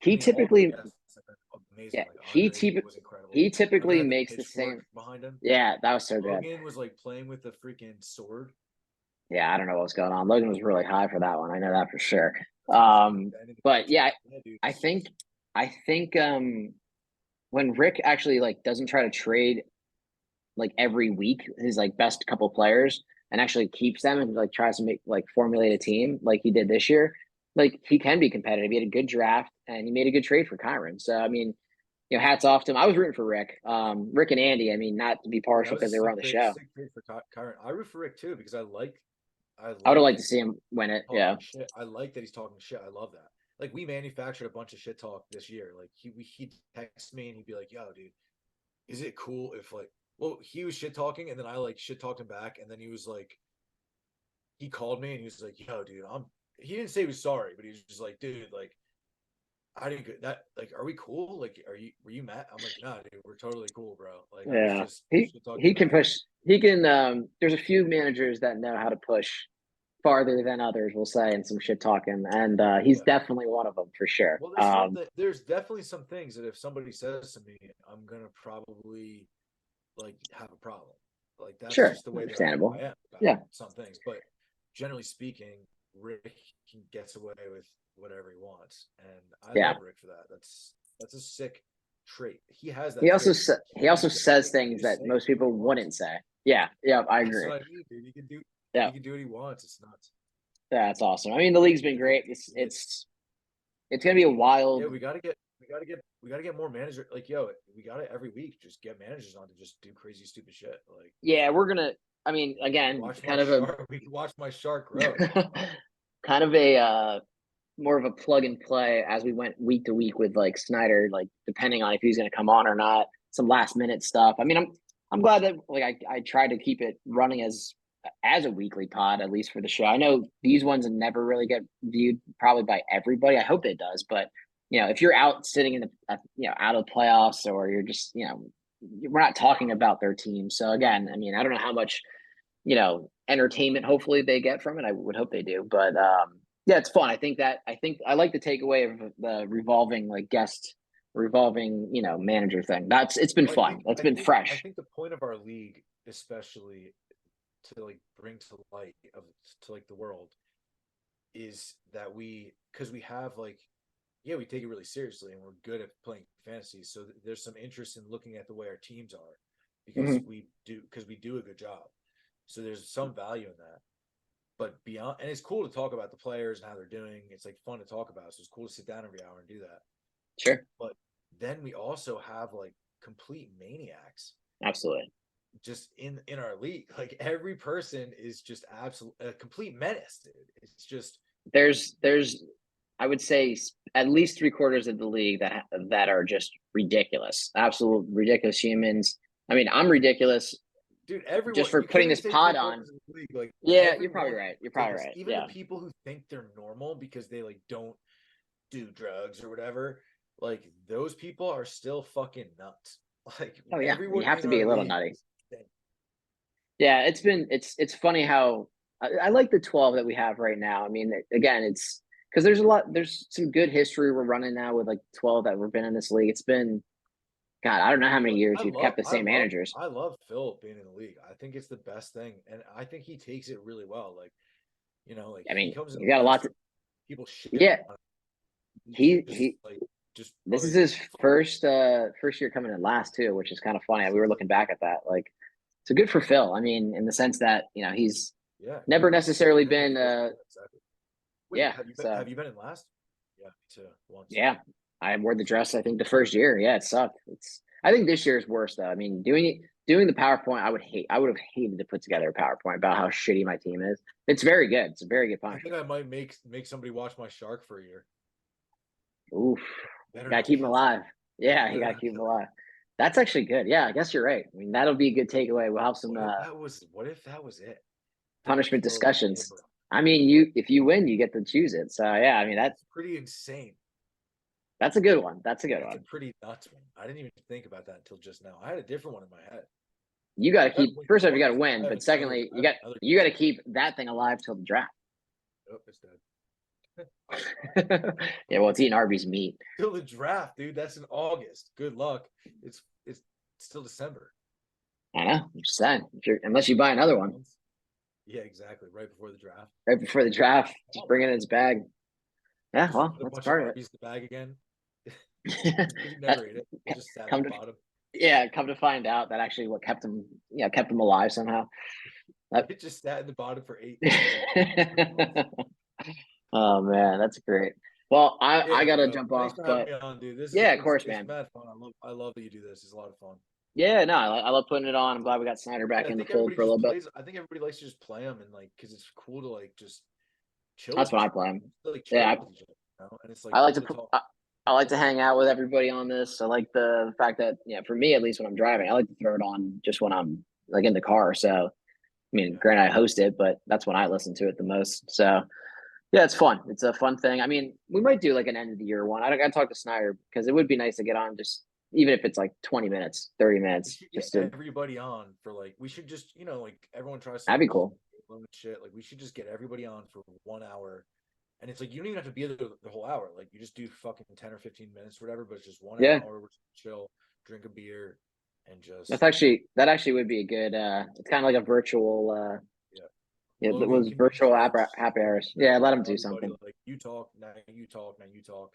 he mean all the typically guests have been amazing. yeah Like Andre was incredible. he When they typically had the makes the pitchfork same. behind him, Yeah, that was so good. Logan was like playing with the freaking sword. Yeah, I don't know what's going on. Logan was really high for that one. I know that for sure. That's insane. Ending the But pitcher. yeah, Yeah, dude. I think I think when Rick actually like doesn't try to trade like every week his like best couple players and actually keeps them and like tries to make like formulate a team like he did this year, like he can be competitive. He had a good draft and he made a good trade for Kyron. So I mean, hats off to him. I was rooting for Rick. Rick and Andy, I mean, not to be Dude, that partial was a because they were on the show. sick trade for Kyron. I root for Rick too because I I would have like liked that to he's see like him win it. talking Yeah. shit. I like that he's talking shit. I love that. Like we manufactured a bunch of shit talk this year. Like he'd text me and he'd be like, "Yo, dude, is it cool if like well he was shit talking and then I like shit talked him back and then he was like he called me and he was like, "Yo, dude, I'm." He didn't say he was sorry, but he was just like, "Dude, like I didn't get that. Like, are we cool? Like, were you mad? I'm like, nah, dude, we're totally cool, bro. Like, I was Yeah, just he shit talking he can Matt. push. He can. There's a few managers that know how to push farther than others, we'll say, and some shit talking, and he's Yeah. definitely one of them for sure. Well, there's definitely some things that if somebody says to me, I'm gonna probably like have a problem. Like that's Sure, just the way that I understandable. am about Yeah, some things. But generally speaking, Rick gets away with whatever he wants, and I yeah. love Rick for that. That's a sick trait. He has He that also trait. he also Just says he can things just that say most whatever people he wants. wouldn't say. Yeah, yeah, I That's agree. what I mean, dude. Yeah, He can do what he wants. It's nuts. yeah, that's awesome. I mean, the league's been I think great. It's gonna be a yeah, wild. we gotta get more manager. Like, yo, we gotta every week just get managers on to just do crazy stupid shit. Like, Yeah, we're gonna. I mean, again, watch my kind of a shark. We can watch my shark grow. kind of a more of a plug and play as we went week to week with like Snyder, like depending on if he's going to come on or not. Some last minute stuff. I mean, I'm glad that like I tried to keep it running as a weekly pod at least for the show. I know these ones never really get viewed probably by everybody. I hope it does, but if you're out sitting in the out of playoffs or you're just we're not talking about their team. So again, I mean, I don't know how much entertainment hopefully they get from it. I would hope they do, but yeah, it's fun. I think I like the takeaway of the revolving like guest revolving manager thing. It's been Well, fun. It's been I fresh. think the point of our league, especially to like bring to light of to like the world, is that because we have like yeah, we take it really seriously and we're good at playing fantasy. So there's some interest in looking at the way our teams are Hmm. because we do a good job. So there's some value in that. But beyond, and it's cool to talk about the players and how they're doing. It's like fun to talk about. So it's cool to sit down every hour and do that. Sure, But then we also have like complete maniacs absolutely. just in our league. Like every person is just absolute a complete menace, dude. It's just There's I would say at least three-quarters of the league that are just ridiculous, absolute ridiculous humans. I mean, I'm ridiculous dude, just everyone for you can't putting even this say pod three on. quarters of the league. Like Yeah, you're probably everyone right. is You're probably ridiculous. right. Even the Yeah. people who think they're normal because they like don't do drugs or whatever, like those people are still fucking nuts. Like Oh yeah, you everyone have in to be our a little league nutty. is insane. Yeah, it's funny how I like the 12 that we have right now. I mean, again, it's because there's some good history we're running now with like 12 that we've been in this league. It's been God, I don't know how many Look, years we've kept the same managers. I love Phil being in the league. I think it's the best thing, and I think he takes it really well. Like like I he mean, comes in you the got a league, lot to. people shit Yeah, on him. he He's just he. like just This is fucking his first year coming in last too, which is kind of funny. We were looking back at that. Like, so good for Phil. I mean, in the sense that he's yeah, never good for necessarily him that been. he does. Yeah, exactly. Wait, Yeah. So have you been in last? Yeah, me too. Once. yeah, I wore the dress. I think the first year. Yeah, it sucked. I think this year is worse though. I mean, doing the PowerPoint, I would hate. I would have hated to put together a PowerPoint about how shitty my team is. It's very good. It's a very good I think punishment. I might make somebody watch my shark for a year. Oof, Better gotta not keep him kill it. alive. Yeah, you Better gotta not keep him kill it. alive. That's actually good. Yeah, I guess you're right. I mean, that'll be a good takeaway. We'll have some What if that was it? Don't punishment kill the discussions. Tiburon. I mean, if you win, you get to choose it. So yeah, I mean That's pretty insane. that's a good one. That's a good That's a one. pretty nuts one. I didn't even think about that until just now. I had a different one in my head. You got to I gotta keep win first off, you got to twice. win, but secondly, you got to keep that thing alive till the draft. Oh, it's dead. Yeah, well, it's eating Arby's meat. Till the draft, dude. That's in August. Good luck. It's still December. I know. I'm just saying, unless you buy another one Yeah, exactly. Right before the draft. right before the draft, just bring it in its bag. Yeah, Just well, put a that's bunch of part of Arby's in the bag again. it. You That never ate it. It just sat at come the to bottom. yeah, come to find out that actually what kept him alive somehow. That, It just sat in the bottom for 8 months. oh man, that's great. Well, I Yeah, gotta bro. jump Thanks off, for having but me on, dude. yeah, of course, It's man. mad fun. I love that you do this. It's a lot of fun. Yeah, no, I love putting it on. I'm glad we got Snyder Yeah, back I in the think fold everybody for a just little bit. plays. I think everybody likes to just play them and like because it's cool to like just chill That's with when each I play 'em. other. Like chill Yeah, with each other, And it's like I like fun to to talk. I like to hang out with everybody on this. I like the fact that for me at least when I'm driving, I like to throw it on just when I'm like in the car. So I mean, Yeah. granted I host it, but that's when I listen to it the most. So Yeah, it's fun. It's a fun thing. I mean, we might do like an end of the year one. I gotta talk to Snyder because it would be nice to get on just even if it's like 20 minutes, 30 We minutes, should get just to everybody on for like we should just like everyone tries to that'd like be play cool. and shit. Like we should just get everybody on for 1 hour. And it's like you don't even have to be there the whole hour. Like you just do fucking 10 or 15 minutes or whatever, but it's just one Yeah. hour, we're just chill, drink a beer, and just That actually would be a good it's kind of like a virtual yeah. yeah, it Logan was can be in virtual charge. happy hours. Yeah, let him Tell do everybody something. like you talk, now you talk, now you talk.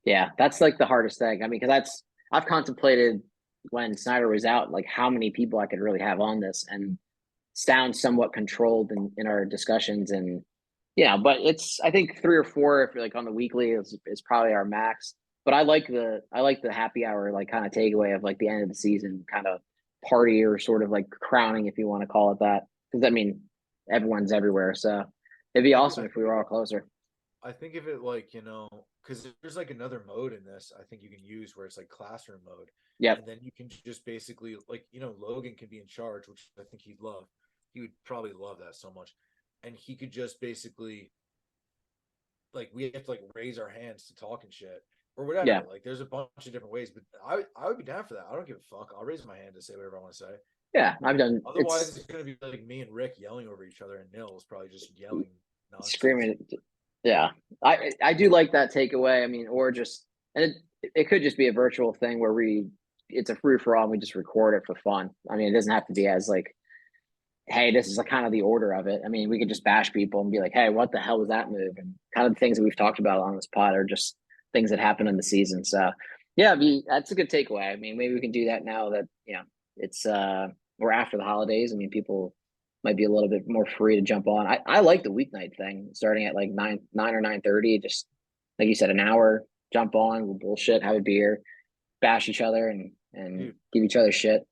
Yeah, that's like the hardest thing. I mean, because I've contemplated when Snyder was out, like how many people I could really have on this and sound somewhat controlled in our discussions. And yeah, but it's I think 3 or 4 if you're like on the weekly is probably our max. But I like the happy hour like kind of takeaway of like the end of the season kind of party or sort of like crowning if you want to call it that. Because I mean everyone's everywhere, so it'd be Dude, awesome if we were all closer. I think of it like, because there's like another mode in this I think you can use where it's like classroom mode. Yep. And then you can just basically like, Logan can be in charge, which I think he'd love. He would probably love that so much. And he could just basically like we have to like raise our hands to talk and shit. Or Yeah. whatever. Like there's a bunch of different ways, but I would be down for that. I don't give a fuck. I'll raise my hand to say whatever I want to say. Yeah. I've done Otherwise, it's it's gonna be like me and Rick yelling over each other, and Nils probably just yelling nonsense. screaming. Yeah, I do like that takeaway. I mean, or just and it could just be a virtual thing where we it's a free for all and we just record it for fun. I mean, it doesn't have to be as like, hey, this is like kind of the order of it. I mean, we could just bash people and be like, hey, what the hell was that move? And kind of the things that we've talked about on this pod are just things that happen in the season. So yeah, that's a good takeaway. I mean, maybe we can do that now that it's we're after the holidays. I mean, people might be a little bit more free to jump on. I like the weeknight thing, starting at like 9 or 9:30. Just like you said, an hour, jump on, we'll bullshit, have a beer, bash each other, and Dude, give each other shit.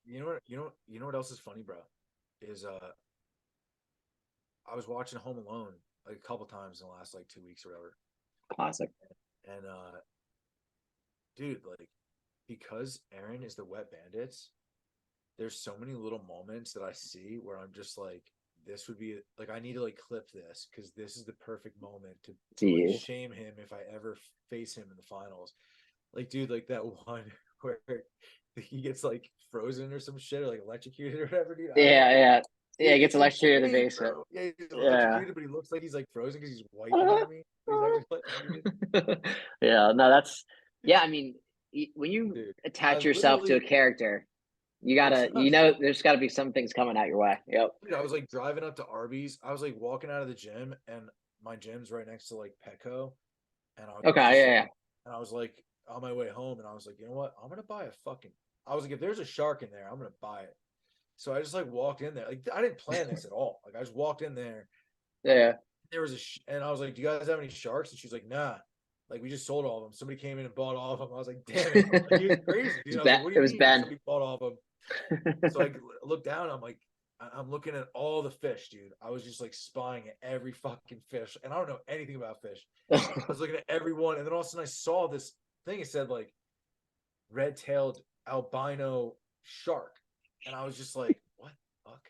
you know what else is funny, bro? Is I was watching Home Alone like a couple times in the last like 2 weeks or whatever, Classic. and dude, like because Aaron is the Wet Bandits, there's so many little moments that I see where I'm just like, this would be like I need to like clip this because this is the perfect moment to like Jeez. shame him if I ever face him in the finals. Like, dude, like that one where he gets like frozen or some shit or like electrocuted or whatever, dude. I Yeah, don't. yeah, yeah. It Dude, gets it's electrocuted in the insane, basement. bro. Yeah, he's Yeah. electrocuted, but he looks like he's like frozen because he's white. You know what I mean? He's actually electrocuted. Yeah, no, that's yeah. I mean, when you Dude, I attach yourself to a literally, character, you it's gotta, nuts, dude. there's got to be some things coming out your way. Yep. Dude, I was like driving up to Arby's. I was like walking out of the gym, and my gym's right next to like Petco, and I was Okay. just Yeah. and I was like on my way home, and I was like, you know what? I'm gonna buy a fucking. I was like, if there's a shark in there, I'm gonna buy it. So I just like walked in there. Like I didn't plan this at all. Like I just walked in there. Yeah. There was and I was like, "Do you guys have any sharks?" And she's like, "Nah." Like we just sold all of them. Somebody came in and bought all of them. I was like, "Damn it!" Like he was crazy, dude. I was like, "What do It you was mean Ben. somebody bought all of them?" So I looked down. I'm like, I'm looking at all the fish, dude. I was just like spying at every fucking fish, and I don't know anything about fish. I was looking at every one, and then all of a sudden I saw this thing. It said like red-tailed albino shark, and I was just like, "What the fuck?"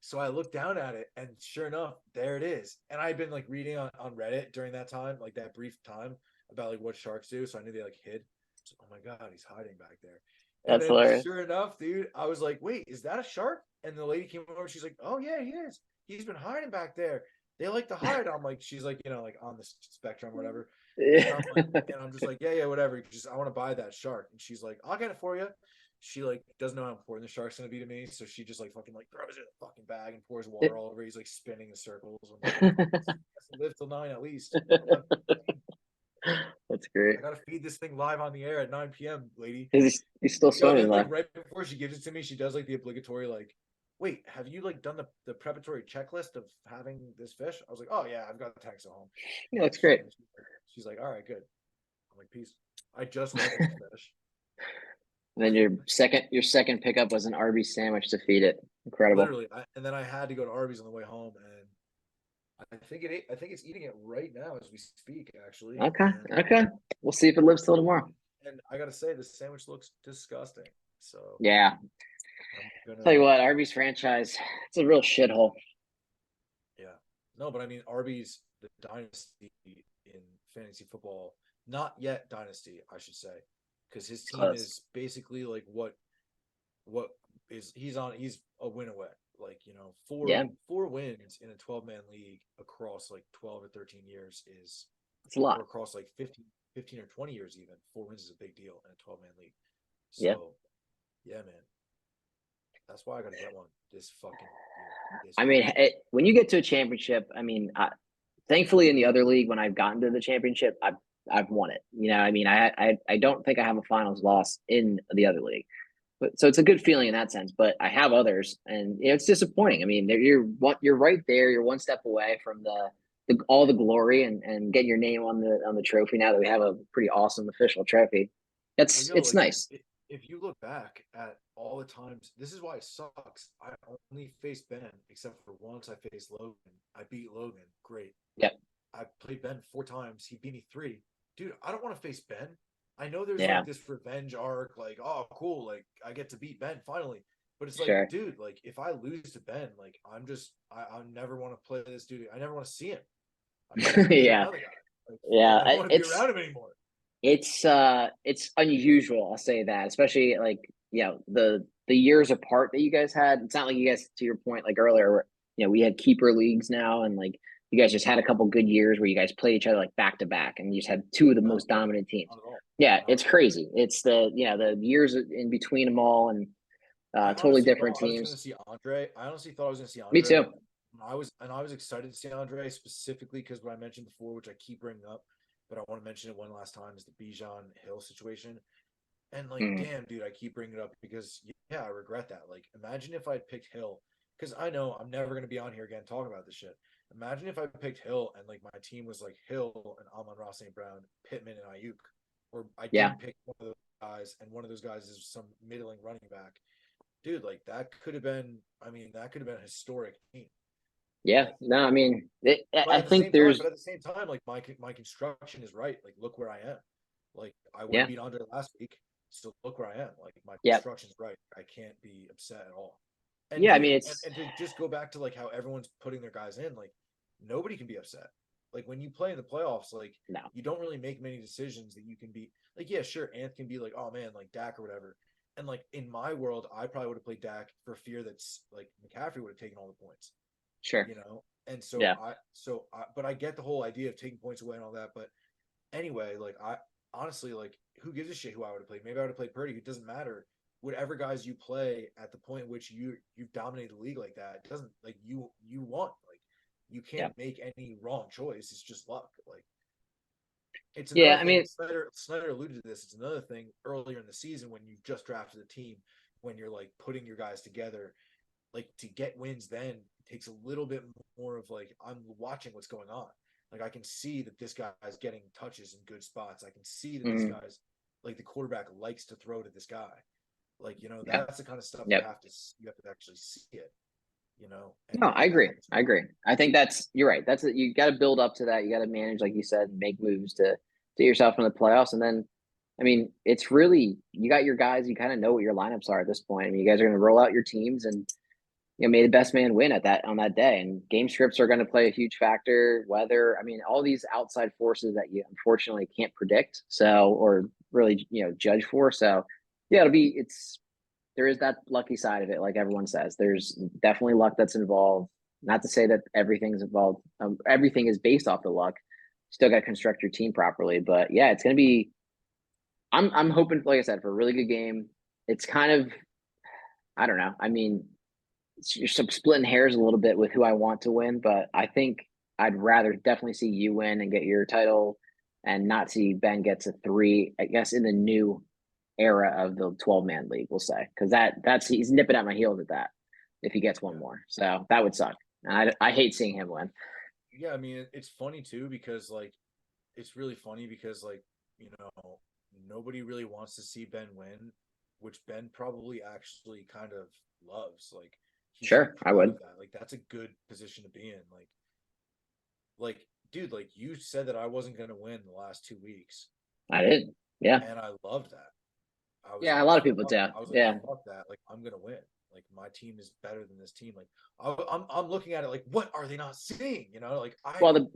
So I looked down at it, and sure enough, there it is. And I'd been like reading on Reddit during that time, like that brief time, about like what sharks do. So I knew they like hid. So, oh my god, he's hiding back there. And That's then hilarious. sure enough, dude, I was like, wait, is that a shark? And the lady came over. She's like, oh yeah, he is. He's been hiding back there. They like to hide. I'm like, she's like, like on the spectrum, or whatever. And I'm like, and I'm just like, yeah, whatever. Just I want to buy that shark. And she's like, I'll get it for you. She like doesn't know how important the shark's gonna be to me, so she just like fucking like throws it in the fucking bag and pours water all over. He's like spinning in circles. I'm like, live till 9 at least. That's great. I gotta feed this thing live on the air at 9 p.m., lady. He's still Yo, swimming then like though. right before she gives it to me, she does like the obligatory like, wait, have you like done the preparatory checklist of having this fish? I was like, oh yeah, I've got the tanks at home. He looks great. She's like, all right, good. I'm like, peace. I just leveled the fish. And then your second pickup was an Arby's sandwich to feed it. Incredible. Literally, and then I had to go to Arby's on the way home, and I think it's eating it right now as we speak, actually. Okay. Okay. We'll see if it lives till tomorrow. And I gotta say, this sandwich looks disgusting. So Yeah. I'm gonna, Tell you what, Arby's franchise, it's a real shithole. yeah, No, but I mean Arby's the dynasty in fantasy football, not yet dynasty, I should say, because his team Close. is basically like what is he's a win away. Like, you know, Yeah, four wins in a 12-man league across like 12 or 13 years is, it's a or lot. across like 15 or 20 years even. 4 wins is a big deal in a 12-man league. Yeah. So, yeah, man. That's why I got to get one this fucking year. This I mean, fucking when you get to a championship, I mean, thankfully in the other league, when I've gotten to the championship, I've won it. You know, I mean, I don't think I have a finals loss in the other league, but so it's a good feeling in that sense. But I have others, and you know, it's disappointing. I mean, you're right there. You're one step away from the all the glory and getting your name on the trophy. Now that we have a pretty awesome official trophy, Well, yo, it's like nice. if you look back at all the times, this is why it sucks. I only faced Ben except for once. I faced Logan. I beat Logan. Great. Yep. I played Ben 4 times. He beat me 3. Dude, I don't want to face Ben. I know there's Yeah. like this revenge arc, like, oh, cool, like I get to beat Ben finally. But it's like, Sure. dude, like if I lose to Ben, like I never want to play this dude. I never want to see him. I just want to play Yeah. another guy. Like, Yeah. I don't want to be around him anymore. It's unusual, I'll say that, especially like, you know, the years apart that you guys had. It's not like you guys, to your point, like earlier, where, you know, we had keeper leagues now, and like you guys just had a couple good years where you guys play each other like back to back, and you just had two of the No, most dominant teams. not at all. Yeah, Not it's at all. crazy. It's the, you know, the years in between them all, and I totally honestly different thought I was going to teams. see Andre. I honestly thought I was going to see Me too. Andre. I was excited to see Andre specifically because what I mentioned before, which I keep bringing up, but I want to mention it one last time, is the Bijan Hill situation. And like, Mm, damn, dude, I keep bringing it up because yeah, I regret that. Like, imagine if I'd picked Hill, because I know I'm never going to be on here again talking about this shit. Imagine if I picked Hill and like my team was like Hill and Amon-Ra St. Brown, Pittman and Ayuk, or I yeah. didn't pick one of those guys and one of those guys is some middling running back, dude, like that could have been. I mean, that could have been a historic team. Yeah. Like, No, I mean, but I at the think same time, there's, like my construction is right. Like, look where I am. Like, I wouldn't yeah. beat Andre last week. So look where I am. Like, my Yeah. construction's right. I can't be upset at all. And Yeah. I dude, mean, and to just go back to like how everyone's putting their guys in, like nobody can be upset. Like when you play in the playoffs, like no. you don't really make many decisions that you can be like, yeah, sure, Ant can be like, oh man, like Dak or whatever. And like in my world, I probably would have played Dak for fear that's like McCaffrey would have taken all the points, Sure. you know. And Yeah. but I get the whole idea of taking points away and all that. But anyway, like I honestly, like who gives a shit who I would have played? Maybe I would have played Purdy. It doesn't matter. Whatever guys you play at the point in which you've dominated the league like that, it doesn't like you won. Like you Yeah. can't make any wrong choice. It's just luck. Like it's Yeah. another I thing. mean, Snyder alluded to this. It's another thing earlier in the season when you've just drafted a team, when you're like putting your guys together, like to get wins. Then it takes a little bit more of like I'm watching what's going on. Like I can see that this guy's getting touches in good spots. I can see that this mhm, guy's like the quarterback likes to throw to this guy. Like, you know, yeah. that's the kind of stuff Yep. you have to actually see it, you know. No, And I I agree. think it's I agree. I think you're right. You got to build up to that. You got to manage, like you said, make moves to get yourself in the playoffs. And then, I mean, it's really, you got your guys, you kind of know what your lineups are at this point. I mean, you guys are going to roll out your teams and, you know, may the best man win on that day. And game scripts are going to play a huge factor, weather. I mean, all these outside forces that you unfortunately can't predict. So, or really, you know, judge for. So, yeah, there is that lucky side of it, like everyone says. There's definitely luck that's involved. Not to say that everything's involved. Everything is based off the luck. Still got to construct your team properly. But yeah, it's going to be. I'm hoping, like I said, for a really good game. It's kind of, I don't know. I mean, you're splitting hairs a little bit with who I want to win, but I think I'd rather definitely see you win and get your title, and not see Ben get to 3. I guess in the new era of the 12-man league, we'll say, because that's he's nipping at my heels at that if he gets one yeah. more. So that would suck. And I hate seeing him win. Yeah, I mean, it's funny too because like it's really funny because like, you know, nobody really wants to see Ben win, which Ben probably actually kind of loves. Like he's like Sure, I proud would. of that. Like that's a good position to be in. Like dude, like you said that I wasn't going to win the last 2 weeks I did. Yeah. and I loved that. I was Yeah, a like lot of people fuck, do. I was like Yeah. fuck that. Like I'm going to win. Like my team is better than this team. Like I'm looking at it like, what are they not seeing? You know, like Well, the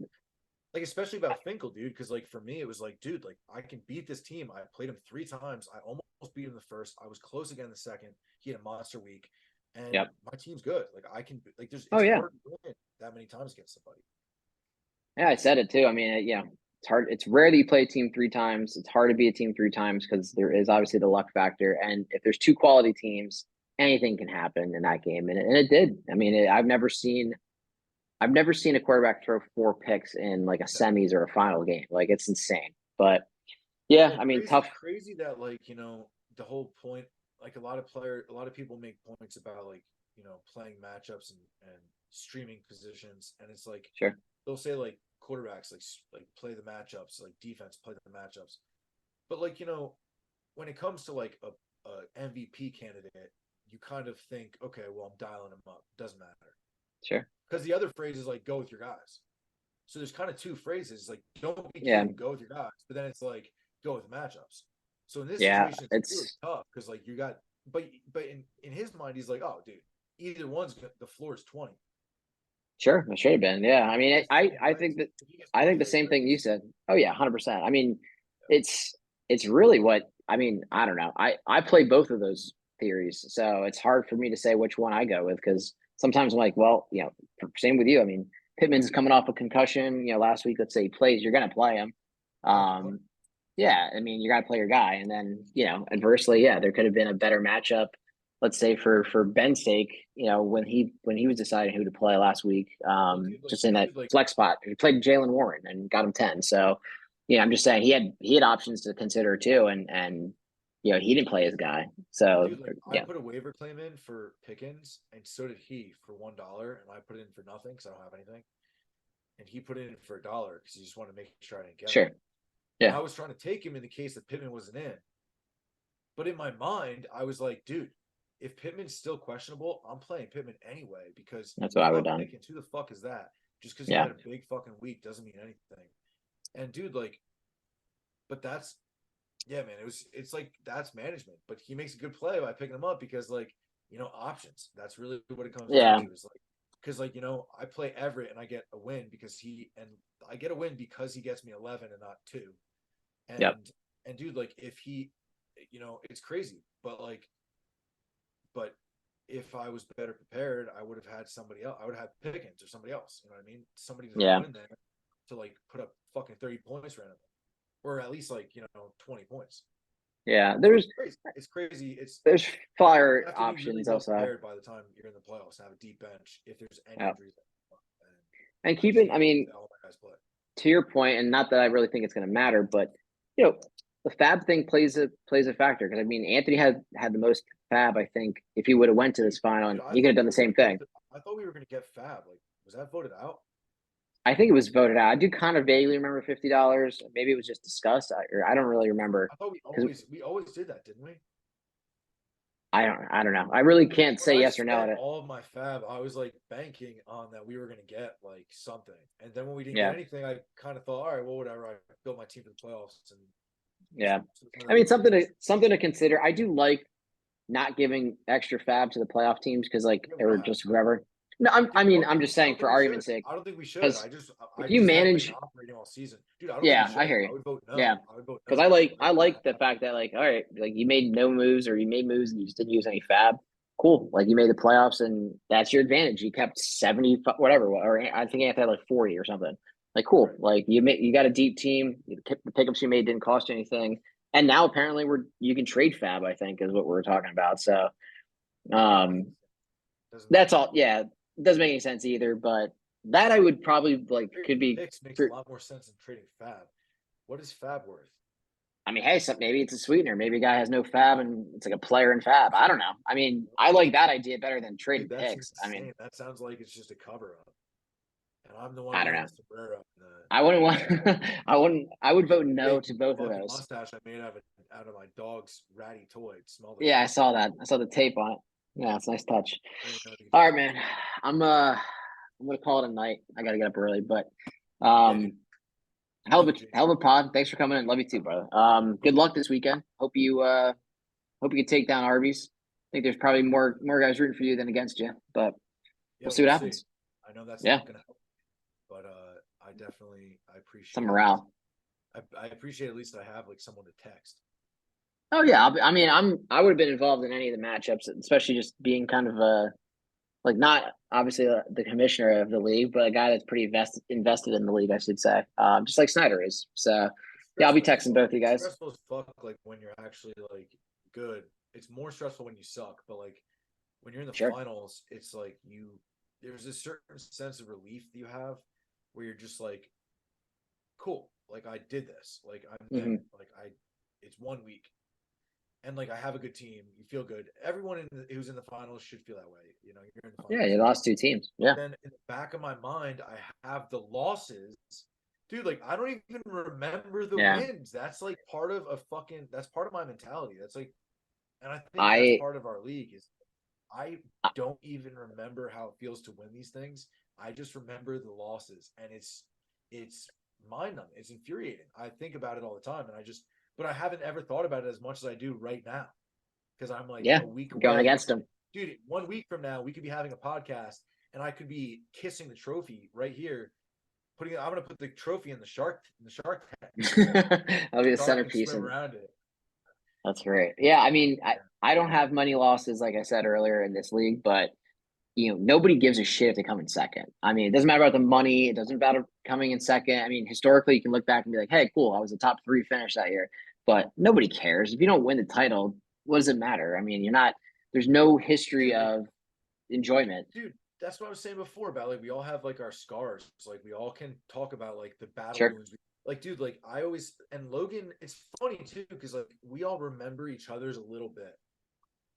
like especially about Finkel, dude, because like for me it was like, dude, like I can beat this team. I played him 3 times. I almost beat him the first. I was close again the second. He had a monster week, and Yep. my team's good. Like I can like there's Oh, it's yeah. hard to win that many times against somebody. Yeah, I said it too. I mean, it's hard. It's rare that you play a team 3 times. It's hard to be a team 3 times because there is obviously the luck factor. And if there's 2 quality teams, anything can happen in that game, and it did. I mean, I've never seen a quarterback throw 4 picks in like a semis or a final game. Like it's insane. But yeah, Well, I mean, crazy, tough. crazy that like the whole point. Like a lot of people make points about like playing matchups and streaming positions, and it's like Sure. they'll say like quarterbacks like play the matchups, like defense play the matchups. But like when it comes to like a MVP candidate, you kind of think, okay, well I'm dialing him up. Doesn't matter Sure. because the other phrase is like go with your guys. So there's kind of 2 phrases like don't be Yeah. cute, go with your guys, but then it's like go with the matchups. So in this Yeah. situation, it's really tough because like you got, but in his mind, he's like, oh, dude, either one's the floor is 20. Sure. It should have been. Yeah. I mean, I Right? think that If he gets I 20, think the like same thing you wins. said. Oh yeah, 100%. I mean, it's it's really what I mean. I don't know. I play both of those theories, so it's hard for me to say which one I go with because sometimes I'm like, well, same with you. I mean, Pittman's coming off a concussion. Last week, let's say he plays, you're gonna play him. Have to play. Yeah, I mean, you got to play your guy, and then adversely, yeah, there could have been a better matchup. Let's say for Ben's sake, when he was deciding who to play last week, Well, just in that dude, like, flex spot, he played Jalen Warren and got him 10. So, I'm just saying he had options to consider too, and he didn't play his guy. So dude, like, I yeah, put a waiver claim in for Pickens, and so did he for $1, and I put it in for nothing because I don't have anything, and he put it in for $1 because he just wanted to make sure I didn't get him. sure, And yeah, I was trying to take him in the case that Pittman wasn't in. But in my mind, I was like, dude, if Pittman's still questionable, I'm playing Pittman anyway because that's what I would have fuck done. Pickens. Who the fuck is that? Just because he Yeah, had a big fucking week doesn't mean anything. And dude, like, but that's yeah, man. It's like that's management. But he makes a good play by picking him up because like options. That's really what it comes down yeah, to is like because like I play Everett and I get a win because I get a win because he gets me 11 and not 2. And yep, and dude, like if he, it's crazy, but if I was better prepared, I would have had somebody else. I would have had Pickens or somebody else. You know what I mean? Somebody to yeah, throw in there to like put up fucking 30 points randomly, or at least like 20 points. yeah. So There's it's crazy. It's crazy. there's You fire have to be really options well also. prepared by the time you're in the playoffs and have a deep bench if there's any Yeah, injuries. And and I just keeping. I hope mean, that all my guys play. to your point, and not that I really think it's going to matter, but you know, the fab thing plays a factor because I mean, Anthony had the most fab. I think if he would have went to this final, Dude, and I he could thought have we done the were gonna same get thing. I thought we were gonna get Fab. Like, was that voted out? I think it was voted out. I do kind of vaguely remember $50. Maybe it was just discussed, or I don't really remember I thought because we always did that, didn't we? I don't know. I really can't When say I yes or no at spent it. all of my Fab, I was like banking on that we were gonna get like something. And then when we didn't get Yeah, anything, I kind of thought, all right, well, whatever. I built my team for the playoffs, and yeah. so it's one I of mean, those things. something to consider. I do like not giving extra fab to the playoff teams because like Yeah, we don't or have just to. whoever. No, I Dude, mean I'm just I saying don't for think we should. argument's sake I don't think we should. because I if you just haven't been manage, operating all season, dude. I don't think we yeah, I should. hear I you. would vote Yeah, no. I would vote because no. I like the fact that like all right, like you made no moves or you made moves and you just didn't use any fab. Cool, like you made the playoffs and that's your advantage. You kept 70 whatever, or I think Anthony had like 40 or something. Like cool, Right. like you got a deep team. The pickups you made didn't cost you anything, and now apparently you can trade fab. I think is what we're talking about. So Doesn't make any um, sense. Doesn't make that's any all. sense. Yeah, doesn't make any sense either. But that I would probably like Trading could be. picks makes a lot more sense than trading Fab. What is Fab worth? I mean, hey, maybe it's a sweetener. Maybe a guy has no fab and it's like a player in fab. I don't know. I mean, I like that idea better than Dude, trading that's picks. I mean, insane. That sounds like it's just a cover up. And I'm the one I don't wearing know. the sombrero I wouldn't and want. I wouldn't. I would vote the no big to both of fucking those. mustache I made out of my dog's ratty toy. It smelled like Yeah, I shit. saw that. I saw the tape on it. Yeah, it's a nice touch. I didn't know you could do All that. right, man. I'm I'm gonna call it a night. I gotta get up early, but Yeah, dude. um, Love you, hell Jamie. of a pod. Thanks for coming in. Love you too, brother. Good luck this weekend. Hope you can take down Arby's. think there's probably more guys rooting for you than against you, but Yeah, we'll see what we'll happens. see. I know that's Yeah, not gonna help, but I definitely I some appreciate morale. I appreciate at least I have like someone to text. Oh yeah, I mean, I would have been involved in any of the matchups, especially just being kind of a like not obviously the commissioner of the league, but a guy that's pretty invested in the league, I should say. Just like Snyder is. So yeah, I'll be texting both of you It's guys. stressful as fuck. Like when you're actually like good, it's more stressful when you suck. But like when you're in the Sure. finals, it's like there's a certain sense of relief that you have where you're just like, cool, like I did this, like I'm there, Hmm. like it's 1 week, and like I have a good team. You feel good. Everyone who's in the finals should feel that way. You know, you're in the Yeah, finals. you lost two teams. But Yeah, then in the back of my mind, I have the losses. Dude, like I don't even remember the yeah. wins. That's like part of a fucking that's part of my mentality. That's like and I think that's I, part of our league is I don't even remember how it feels to win these things. I just remember the losses and it's mind numbing. It's infuriating. I think about it all the time and but I haven't ever thought about it as much as I do right now because I'm like yeah, a week going away. against them. Dude, 1 week from now, we could be having a podcast and I could be kissing the trophy right here. I'm gonna put the trophy in the shark tank. That'll be a Shark can centerpiece, swim and around it. that's great. Yeah, I mean, Yeah. I don't have money losses like I said earlier in this league, but nobody gives a shit if they come in second. I mean, it doesn't matter about the money. It doesn't matter coming in second. I mean, historically, you can look back and be like, hey, cool, I was a top three finish that year. But nobody cares. If you don't win the title, what does it matter? I mean, there's no history Dude, like of enjoyment. dude, that's what I was saying before about like we all have like our scars. Like we all can talk about like the battle Sure. wounds. Like, dude, like I always and Logan, it's funny too, because like we all remember each other's a little bit.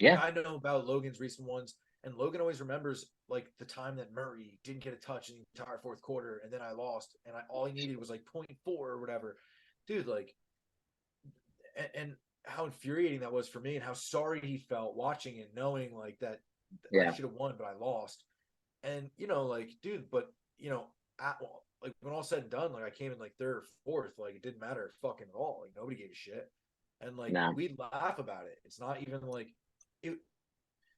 Like Yeah. I know about Logan's recent ones, and Logan always remembers like the time that Murray didn't get a touch in the entire fourth quarter, and then I lost, and all he needed was like 0.4 or whatever. Dude, like and how infuriating that was for me and how sorry he felt watching it, knowing like that I Yeah. should have won, but I lost. And like, dude, but like when all said and done, like I came in like third or fourth, like it didn't matter fucking at all. Like nobody gave a shit. And like No. we laugh about it. It's not even like it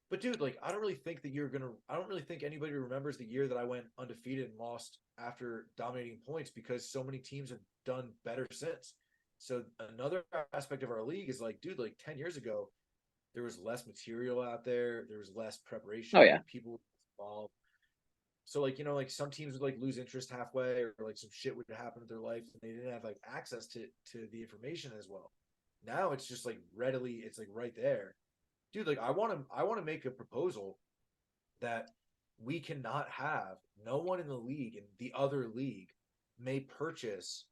but dude, like I don't really think anybody remembers the year that I went undefeated and lost after dominating points because so many teams have done better since. So another aspect of our league is like, dude, like 10 years ago, there was less material out there, there was less Oh, preparation, yeah. people involved. So like, like some teams would like lose interest halfway or like some shit would happen in their life and they didn't have like access to the information as well. Now it's just like it's like right there. Dude, like I want to make a proposal that we cannot have no one in the league and the other league may purchase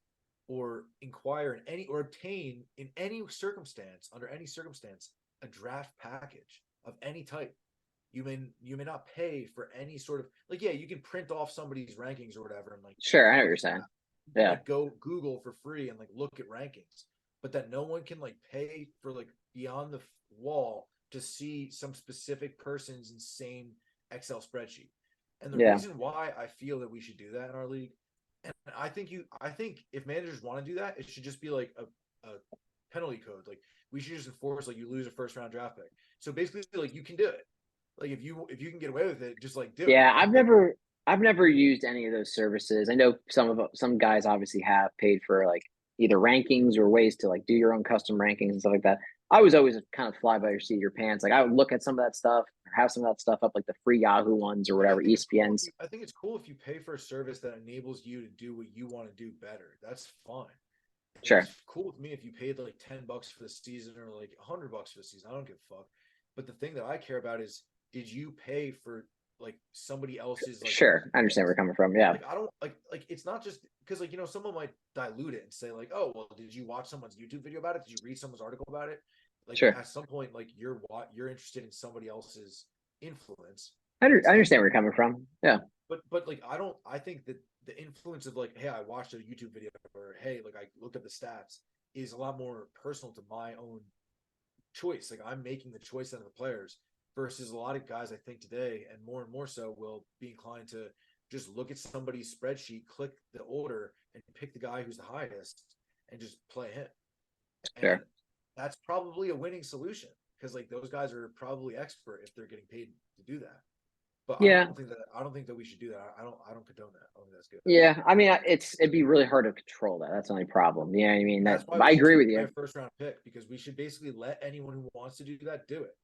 or inquire in any or obtain in any circumstance under any circumstance a draft package of any type. You may not pay for any sort of like yeah, you can print off somebody's rankings or whatever and like Sure. I know what copy you're them saying. out. You can Yeah. like go Google for free and like look at rankings, but that no one can like pay for like beyond the wall to see some specific person's insane Excel spreadsheet. And the Yeah. reason why I feel that we should do that in our league, and I think if managers want to do that, it should just be like a penalty code. Like we should just enforce like you lose a first round draft pick. So basically, like you can do it. Like if you can get away with it, just like do Yeah. it. I've never used any of those services. I know some guys obviously have paid for like either rankings or ways to like do your own custom rankings and stuff like that. I was always kind of fly by your seat of your pants. Like I would look at some of that stuff or have some of that stuff up, like the free Yahoo ones or Like whatever, ESPN's. I think it's cool if you pay for a service that enables you to do what you want to do better. That's fine. And Sure. it's cool with me if you paid like $10 for the season or like $100 for the season. I don't give a fuck. But the thing that I care about is did you pay for like somebody else's like Sure. I understand where you're coming from. Yeah. like I don't like it's not just because like someone might dilute it and say like oh well did you watch someone's YouTube video about it, did you read someone's article about it, like Sure. at some point like you're interested in somebody else's influence I and it's not understand where you're coming from. Yeah. but like I think that the influence of like hey I watched a YouTube video or hey like I looked up the stats is a lot more personal to my own choice. Like I'm making the choice out of the players versus a lot of guys I think today and more so will be inclined to just look at somebody's spreadsheet, click the order, and pick the guy who's the highest and just play him. And Sure. that's probably a winning solution. because like those guys are probably expert if they're getting paid to do that. But Yeah. I don't think that we should do that. I don't condone that. I don't think that's good. Yeah, I mean, it'd be really hard to control that. That's the only problem. You know what I mean? That's why I we agree should with take you. away a first round pick, because we should basically let anyone who wants to do that do it.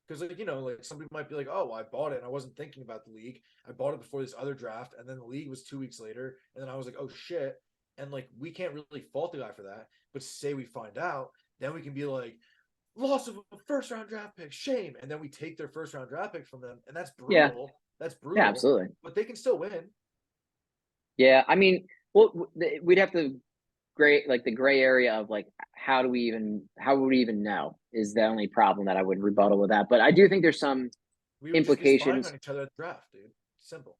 Because like, you know, like somebody might be like, oh, I bought it and I wasn't thinking about the league. I bought it before this other draft, and then the league was 2 weeks later, and then I was like, oh shit. And like we can't really fault the guy for that. But say we find out, then we can be like, loss of a first round draft pick, shame. And then we take their first round draft pick from them, and that's brutal. Yeah. That's brutal. Yeah, absolutely. But they can still win. Yeah, I mean, well, we'd have to the gray area of like how would we even know is the only problem that I would rebuttal with that. But I do think there's some We would just be spying implications. on each other at the draft, dude. Simple.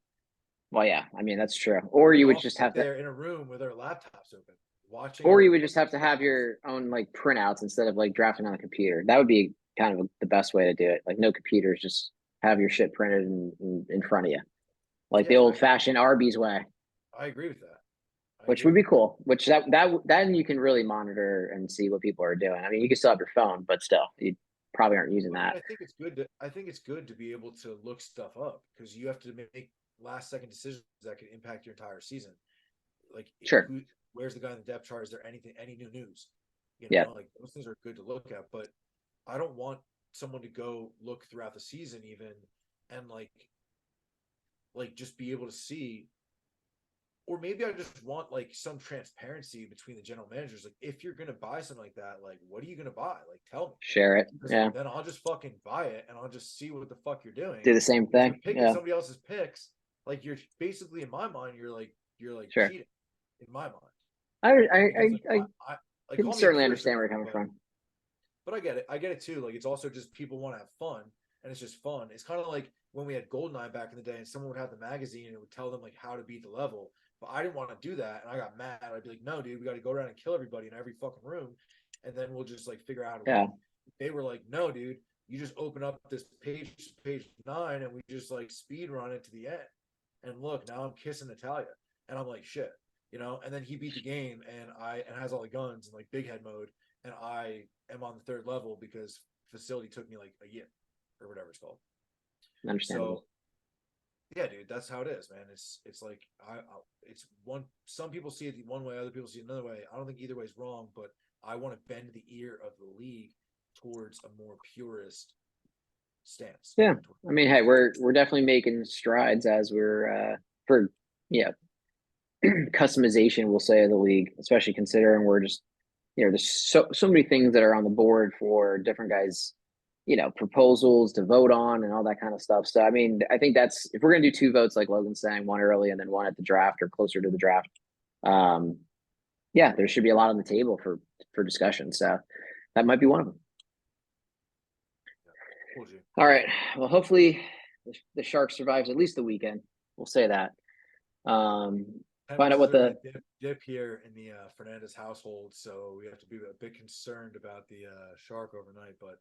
Well, yeah, I mean that's true. Or you We'll would all just sit have to, there in a room with our laptops open, watching. or you would just have to have your own like printouts instead of like drafting on a computer. That would be kind of the best way to do it. Like no computers, just have your shit printed in front of you, like the Yeah, old fashioned Arby's way, I agree with that. which would be cool. Which that then you can really monitor and see what people are doing. I mean, you can still have your phone, but still, you probably aren't using Well, that. I think it's good to be able to look stuff up, because you have to make last second decisions that could impact your entire season. Like, Sure. where's the guy in the depth chart? Is there any new news? You know, Yeah. like those things are good to look at, but I don't want someone to go look throughout the season even and like just be able to see. Or maybe I just want like some transparency between the general managers. Like, if you're gonna buy something like that, like what are you gonna buy? Like, tell me. Share it. Because Yeah. then I'll just fucking buy it and I'll just see what the fuck you're doing. Do the same If you're thing. picking Yeah. somebody else's picks, like you're basically, in my mind, you're like Sure. cheating. In my mind, I Because, like, I call can me a certainly purist understand where you're about coming it, from. but I get it. I get it too. Like, it's also just people want to have fun, and it's just fun. It's kind of like when we had Goldeneye back in the day, and someone would have the magazine and it would tell them like how to beat the level. But I didn't want to do that, and I got mad. I'd be like, "No, dude, we got to go around and kill everybody in every fucking room, and then we'll just like figure out how to Yeah. win." They were like, "No, dude, you just open up this page 9, and we just like speed run it to the end." And look, now I'm kissing Natalia, and I'm like, "Shit." You know, and then he beat the game, and has all the guns and like big head mode, and I am on the 3rd level because facility took me like a year or whatever it's called. Understandable. So yeah, dude, that's how it is, man. It's like it's one. Some people see it one way, other people see it another way. I don't think either way is wrong, but I want to bend the ear of the league towards a more purist stance. Yeah, I mean, hey, we're definitely making strides as we're for customization, we'll say, of the league, especially considering we're just there's so many things that are on the board for different guys, proposals to vote on and all that kind of stuff. So I mean, I think that's if we're gonna do 2 votes, like Logan's saying, one early and then one at the draft or closer to the draft. Yeah, there should be a lot on the table for discussion. So that might be one of them. All right. Well, hopefully the Sharks survives at least the weekend. We'll say that. Find out what the dip here in the Fernandez household, so we have to be a bit concerned about the shark overnight. But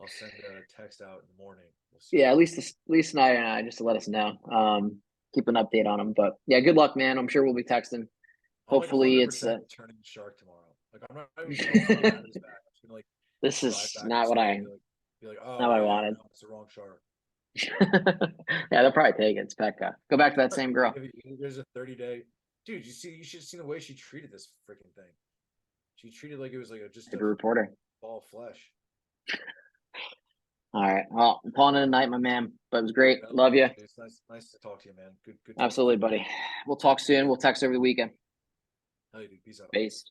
I'll send a text out in the morning. We'll see. Yeah, at least Snyder and I, just to let us know. Keep an update on him. But yeah, good luck, man. I'm sure we'll be texting. Hopefully it's turning the shark tomorrow. Like, I'm not even gonna back. I'm just gonna like this is not what I be like, oh, not what I yeah, wanted. no, it's the wrong shark. Yeah, they'll probably take it. It's Pekka. Go back to that same girl. There's a 30-day. Dude, you should have seen the way she treated this freaking thing. She treated like it was like just a reporter. Ball of flesh. All right. Well, I'm calling it a night, my man. But it was great. Love you. It's nice to talk to you, man. Good. Absolutely, buddy. We'll talk soon. We'll text over the weekend. Hey, dude, peace out. Peace.